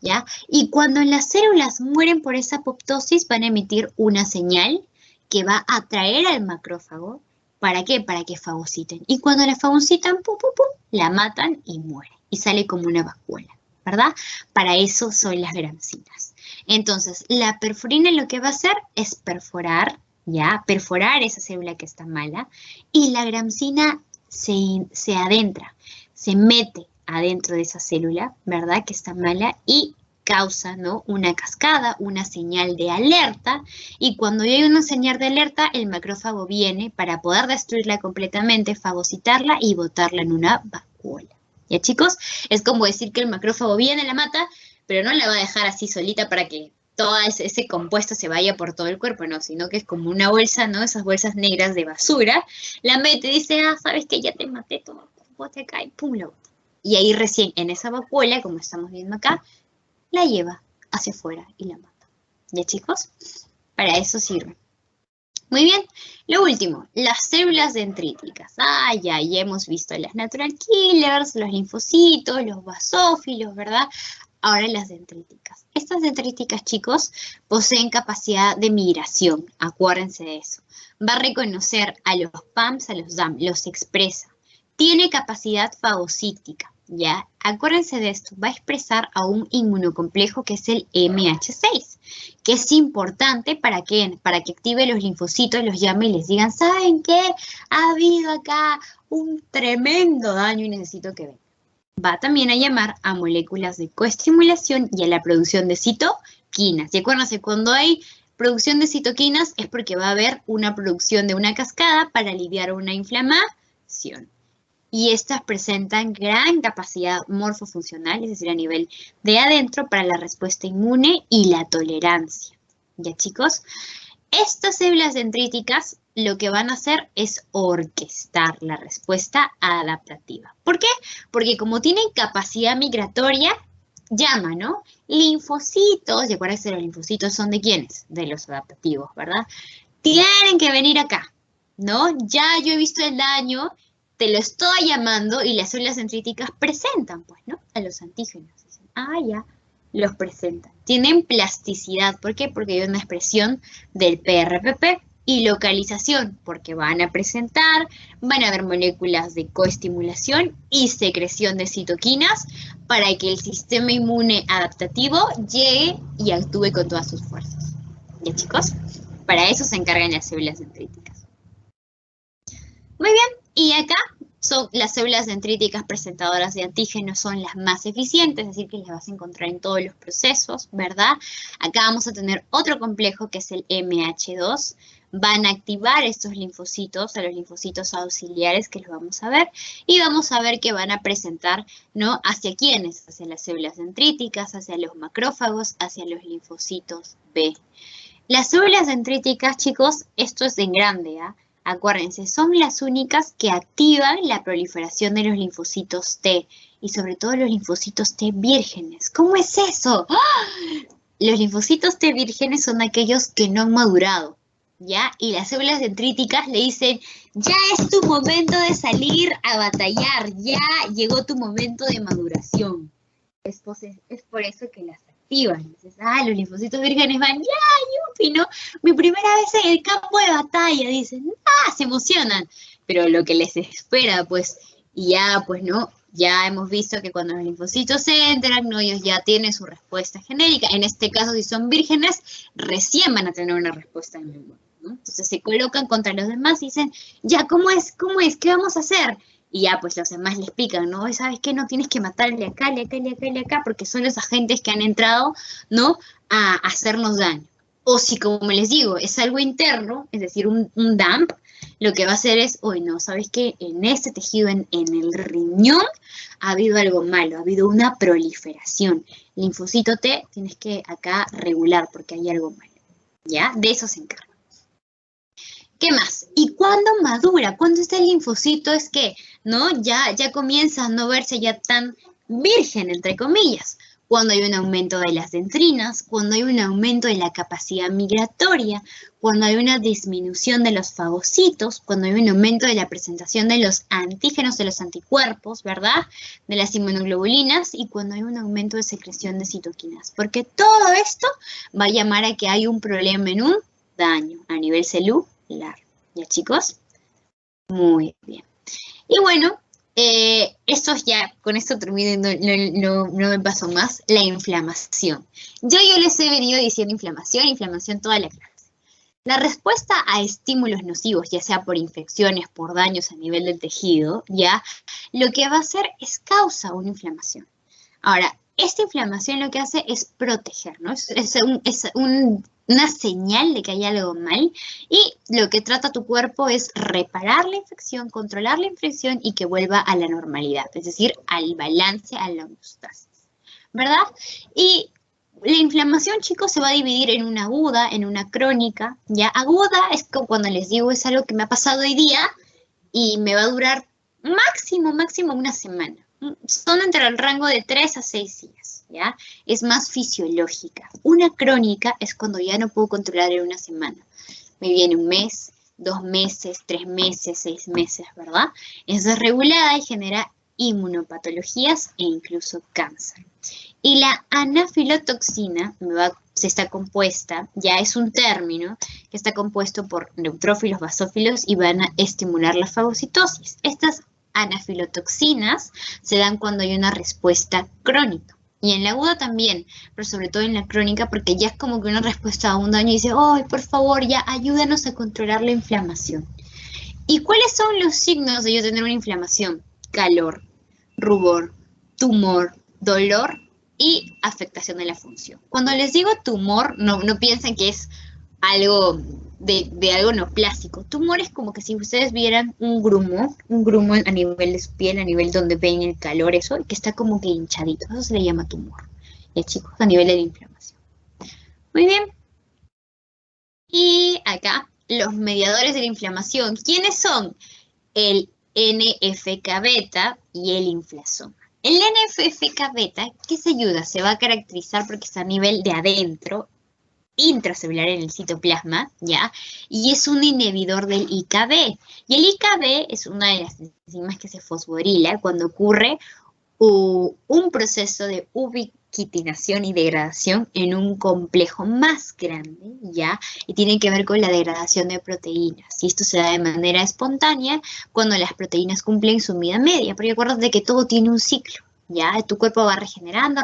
¿ya? Y cuando las células mueren por esa apoptosis van a emitir una señal que va a atraer al macrófago. ¿Para qué? Para que fagociten. Y cuando la fagocitan, pum, pum, pum, la matan y muere. Y sale como una vacuola, ¿verdad? Para eso son las gramcinas. Entonces, la perforina lo que va a hacer es perforar, ¿ya? Perforar esa célula que está mala. Y la gramcina se adentra, se mete adentro de esa célula, ¿verdad? Que está mala y causa, ¿no? Una cascada, una señal de alerta, y cuando hay una señal de alerta, el macrófago viene para poder destruirla completamente, fagocitarla y botarla en una vacuola. ¿Ya, chicos? Es como decir que el macrófago viene, la mata, pero no la va a dejar así solita para que todo ese compuesto se vaya por todo el cuerpo, no, sino que es como una bolsa, ¿no? Esas bolsas negras de basura, la mete y dice, ah, ¿sabes qué? Ya te maté, todo, bote acá y pum, la bota. Y ahí recién en esa vacuola, como estamos viendo acá, la lleva hacia afuera y la mata. ¿Ya, chicos? Para eso sirve. Muy bien. Lo último, las células dendríticas. Ah, ya hemos visto las natural killers, los linfocitos, los basófilos, ¿verdad? Ahora las dendríticas. Estas dendríticas, chicos, poseen capacidad de migración. Acuérdense de eso. Va a reconocer a los PAMs, a los DAM, los expresa. Tiene capacidad fagocítica. ¿Ya? Acuérdense de esto, va a expresar a un inmunocomplejo que es el MH6, que es importante para que active los linfocitos, los llame y les digan, ¿saben qué? Ha habido acá un tremendo daño y necesito que vengan. Va también a llamar a moléculas de coestimulación y a la producción de citoquinas. Y acuérdense, cuando hay producción de citoquinas es porque va a haber una producción de una cascada para aliviar una inflamación. Y estas presentan gran capacidad morfofuncional, es decir, a nivel de adentro para la respuesta inmune y la tolerancia. ¿Ya, chicos? Estas células dendríticas lo que van a hacer es orquestar la respuesta adaptativa. ¿Por qué? Porque como tienen capacidad migratoria, llama, ¿no? Linfocitos, ¿y acuérdense, los linfocitos son de quiénes? De los adaptativos, ¿verdad? Tienen que venir acá, ¿no? Ya yo he visto el daño, te lo estoy llamando y las células dendríticas presentan, pues, ¿no? A los antígenos. Dicen, ah, ya, los presentan. Tienen plasticidad. ¿Por qué? Porque hay una expresión del PRPP. Y localización, porque van a presentar, van a haber moléculas de coestimulación y secreción de citoquinas para que el sistema inmune adaptativo llegue y actúe con todas sus fuerzas. ¿Ya, chicos? Para eso se encargan las células dendríticas. Muy bien, y acá son las células dendríticas presentadoras de antígenos, son las más eficientes, es decir, que las vas a encontrar en todos los procesos, ¿verdad? Acá vamos a tener otro complejo que es el MH2. Van a activar estos linfocitos, a los linfocitos auxiliares que los vamos a ver, y vamos a ver que van a presentar, ¿no? ¿Hacia quiénes? Hacia las células dendríticas, hacia los macrófagos, hacia los linfocitos B. Las células dendríticas, chicos, esto es en grande, ¿ah? Acuérdense, son las únicas que activan la proliferación de los linfocitos T y sobre todo los linfocitos T vírgenes. ¿Cómo es eso? ¡Ah! Los linfocitos T vírgenes son aquellos que no han madurado, ¿ya? Y las células dendríticas le dicen, ya es tu momento de salir a batallar, ya llegó tu momento de maduración. Es por eso que las activan. Dices, ah, los linfocitos vírgenes van, ya, yupi, ¿no? Mi primera vez en el campo de batalla, dicen, ah, se emocionan. Pero lo que les espera, pues, y ya, pues, ¿no? Ya hemos visto que cuando los linfocitos entran, ¿no? Ellos ya tienen su respuesta genérica. En este caso, si son vírgenes, recién van a tener una respuesta en el mundo, ¿no? Entonces se colocan contra los demás y dicen, ya, ¿cómo es? ¿Cómo es? ¿Qué vamos a hacer? Y ya, pues los demás les pican, ¿no? ¿Sabes qué? No tienes que matarle acá, acá, porque son los agentes que han entrado, ¿no? A hacernos daño. O si, como les digo, es algo interno, es decir, un dump, lo que va a hacer es, uy, no, ¿sabes qué? En este tejido, en el riñón, ha habido algo malo, ha habido una proliferación. Linfocito T, tienes que acá regular porque hay algo malo, ¿ya? De eso se encarga. ¿Qué más? ¿Y cuándo madura? ¿Cuándo está el linfocito? Es que, ¿no? Ya comienza a no verse ya tan virgen, entre comillas. cuando hay un aumento de las dendrinas, cuando hay un aumento de la capacidad migratoria, cuando hay una disminución de los fagocitos, cuando hay un aumento de la presentación de los antígenos, de los anticuerpos, ¿verdad? De las inmunoglobulinas y cuando hay un aumento de secreción de citoquinas. Porque todo esto va a llamar a que hay un problema en un daño a nivel celular. ¿Ya, chicos? Muy bien. Y bueno, con esto termino, no me paso más, la inflamación. Yo les he venido diciendo inflamación toda la clase. La respuesta a estímulos nocivos, ya sea por infecciones, por daños a nivel del tejido, ya, lo que va a hacer es causa una inflamación. Ahora, esta inflamación lo que hace es proteger, ¿no? Es una señal de que hay algo mal y lo que trata tu cuerpo es reparar la infección, controlar la infección y que vuelva a la normalidad, es decir, al balance, a la homeostasis, ¿verdad? Y la inflamación, chicos, se va a dividir en una aguda, en una crónica, ¿ya? Aguda es como cuando les digo, es algo que me ha pasado hoy día y me va a durar máximo una semana. Son entre el rango de 3 a 6 días, ¿ya? Es más fisiológica. Una crónica es cuando ya no puedo controlar en una semana. Me viene un mes, 2 meses, 3 meses, 6 meses, ¿verdad? Es desregulada y genera inmunopatologías e incluso cáncer. Y la anafilotoxina está compuesta, ya es un término que está compuesto por neutrófilos, basófilos y van a estimular la fagocitosis. Estas anafilotoxinas se dan cuando hay una respuesta crónica. Y en la aguda también, pero sobre todo en la crónica, porque ya es como que una respuesta a un daño y dice, ¡ay, por favor, ya ayúdanos a controlar la inflamación! ¿Y cuáles son los signos de yo tener una inflamación? Calor, rubor, tumor, dolor y afectación de la función. Cuando les digo tumor, no piensen que es algo de algo neoplásico. Tumor es como que si ustedes vieran un grumo a nivel de su piel, a nivel donde ven el calor, eso, que está como que hinchadito. Eso se le llama tumor. Ya, chicos, a nivel de la inflamación. Muy bien. Y acá, los mediadores de la inflamación. ¿Quiénes son? El NFK-beta y el inflasoma. El NFK-beta, ¿qué se ayuda? Se va a caracterizar porque está a nivel de adentro, intracelular en el citoplasma, ¿ya? Y es un inhibidor del IKB. Y el IKB es una de las enzimas que se fosforila cuando ocurre un proceso de ubiquitinación y degradación en un complejo más grande, ¿ya? Y tiene que ver con la degradación de proteínas. Y esto se da de manera espontánea cuando las proteínas cumplen su vida media. Porque acuérdate que todo tiene un ciclo, ¿ya? Tu cuerpo va regenerando,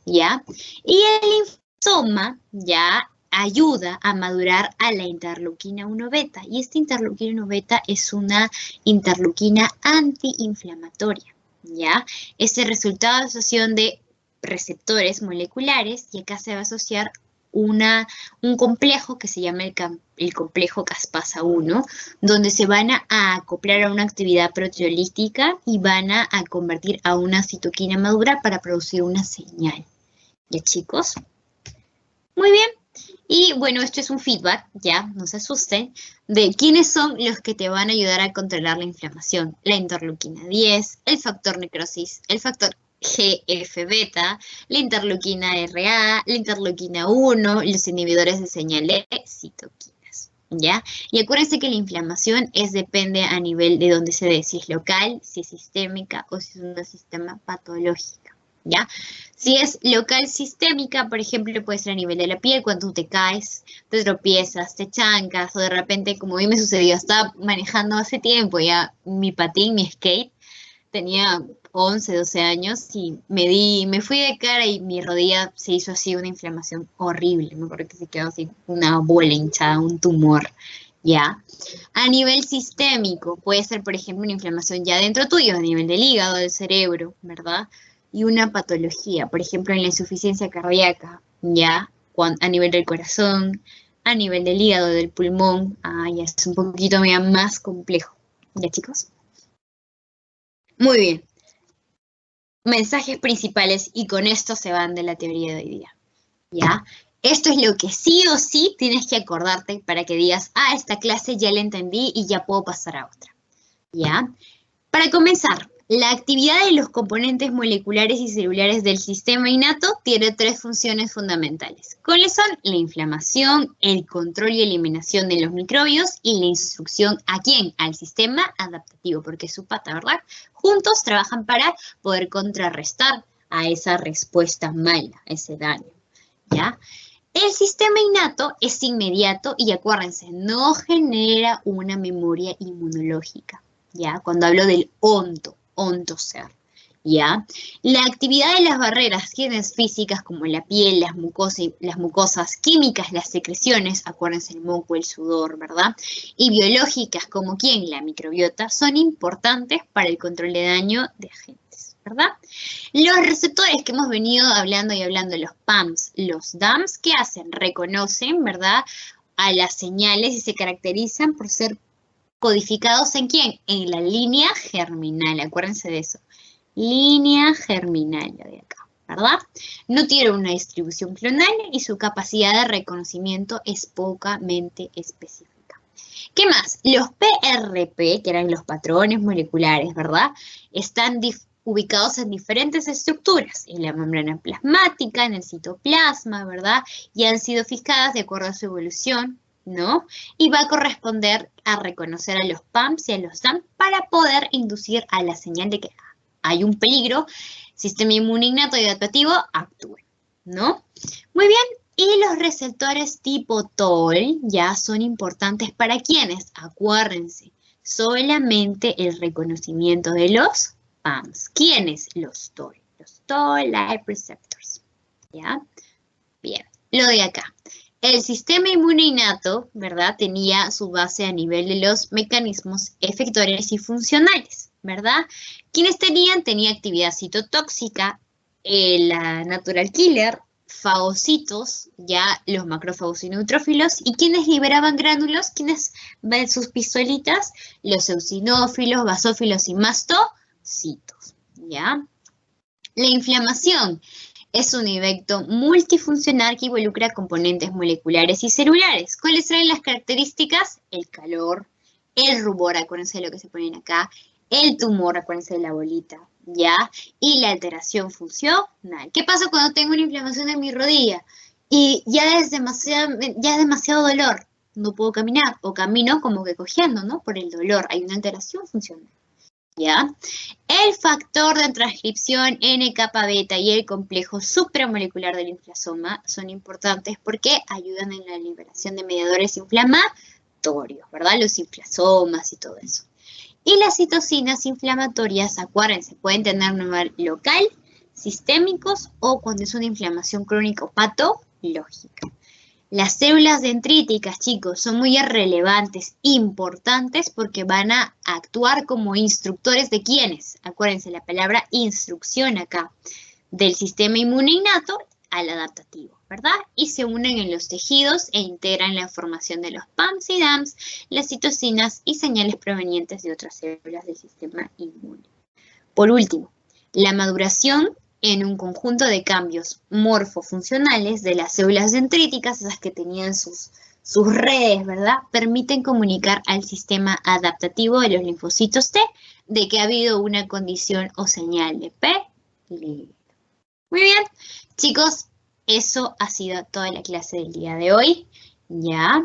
¿ya? Y el linfoma, ya, ayuda a madurar a la interleuquina 1 beta. Y esta interleuquina 1 beta es una interleuquina antiinflamatoria, ¿ya? Es el resultado de asociación de receptores moleculares y acá se va a asociar un complejo que se llama el complejo caspasa 1, donde se van a acoplar a una actividad proteolítica y van a convertir a una citoquina madura para producir una señal. ¿Ya, chicos? Muy bien. Y bueno, esto es un feedback, ya, no se asusten, de quiénes son los que te van a ayudar a controlar la inflamación. La interleuquina 10, el factor necrosis, el factor GF-beta, la interleuquina RA, la interleuquina 1, los inhibidores de señal de citoquinas, ¿ya? Y acuérdense que la inflamación depende a nivel de donde se dé, si es local, si es sistémica o si es un sistema patológico, ¿ya? Si es local sistémica, por ejemplo, puede ser a nivel de la piel, cuando tú te caes, te tropiezas, te chancas, o de repente, como a mí me sucedió, estaba manejando hace tiempo ya mi patín, mi skate, tenía 11, 12 años y me fui de cara y mi rodilla se hizo así una inflamación horrible, me acuerdo que se quedó así una bola hinchada, un tumor, ¿ya? A nivel sistémico, puede ser, por ejemplo, una inflamación ya dentro tuyo, a nivel del hígado, del cerebro, ¿verdad? Y una patología, por ejemplo, en la insuficiencia cardíaca, ¿ya? A nivel del corazón, a nivel del hígado, del pulmón, ya es un poquito más complejo, ¿ya, chicos? Muy bien. Mensajes principales y con esto se van de la teoría de hoy día, ¿ya? Esto es lo que sí o sí tienes que acordarte para que digas, esta clase ya la entendí y ya puedo pasar a otra, ¿ya? Para comenzar, La actividad de los componentes moleculares y celulares del sistema innato tiene 3 funciones fundamentales. ¿Cuáles son? La inflamación, el control y eliminación de los microbios y la instrucción ¿a quién? Al sistema adaptativo, porque es su pata, ¿verdad? Juntos trabajan para poder contrarrestar a esa respuesta mala, a ese daño, ¿ya? El sistema innato es inmediato y acuérdense, no genera una memoria inmunológica, ¿ya? Cuando hablo del ontoser, ¿ya? La actividad de las barreras, quienes físicas como la piel, las mucosas, químicas, las secreciones, acuérdense el moco, el sudor, ¿verdad? Y biológicas como ¿quién? La microbiota, son importantes para el control de daño de agentes, ¿verdad? Los receptores que hemos venido hablando, los PAMs, los DAMs, ¿qué hacen? Reconocen, ¿verdad? A las señales y se caracterizan por ser codificados ¿en quién? En la línea germinal, acuérdense de eso. Línea germinal, la de acá, ¿verdad? No tiene una distribución clonal y su capacidad de reconocimiento es pocamente específica. ¿Qué más? Los PRP, que eran los patrones moleculares, ¿verdad? Están ubicados en diferentes estructuras, en la membrana plasmática, en el citoplasma, ¿verdad? Y han sido fijadas de acuerdo a su evolución, ¿no? Y va a corresponder a reconocer a los PAMs y a los DAM para poder inducir a la señal de que hay un peligro, sistema inmune innato y adaptativo actúe, ¿no? Muy bien, y los receptores tipo TOL ya son importantes para quienes, acuérdense, solamente el reconocimiento de los PAMs. ¿Quiénes? Los TOL. Los Toll-like receptors. ¿Ya? Bien. Lo de acá. El sistema inmune innato, ¿verdad? Tenía su base a nivel de los mecanismos efectores y funcionales, ¿verdad? ¿Quiénes tenían? Tenía actividad citotóxica, la natural killer, fagocitos, ya los macrófagos y neutrófilos, y quienes liberaban gránulos, quienes ven sus pistolitas, los eosinófilos, basófilos y mastocitos, ¿ya? La inflamación es un efecto multifuncional que involucra componentes moleculares y celulares. ¿Cuáles son las características? El calor, el rubor, acuérdense de lo que se ponen acá, el tumor, acuérdense de la bolita, ¿ya? Y la alteración funcional. ¿Qué pasa cuando tengo una inflamación en mi rodilla? Y ya es demasiado dolor, no puedo caminar, o camino como que cojeando, ¿no? Por el dolor, hay una alteración funcional. ¿Ya? El factor de transcripción N-kappa beta y el complejo supramolecular del inflasoma son importantes porque ayudan en la liberación de mediadores inflamatorios, ¿verdad? Los inflasomas y todo eso. Y las citocinas inflamatorias, acuérdense, pueden tener nivel local, sistémicos o cuando es una inflamación crónica o patológica. Las células dendríticas, chicos, son muy relevantes, importantes, porque van a actuar como instructores de ¿quiénes? Acuérdense la palabra instrucción acá, del sistema inmune innato al adaptativo, ¿verdad? Y se unen en los tejidos e integran la formación de los PAMs y DAMs, las citocinas y señales provenientes de otras células del sistema inmune. Por último, la maduración en un conjunto de cambios morfofuncionales de las células dendríticas, esas que tenían sus redes, ¿verdad? Permiten comunicar al sistema adaptativo de los linfocitos T de que ha habido una condición o señal de peligro. Muy bien, chicos, eso ha sido toda la clase del día de hoy. Ya.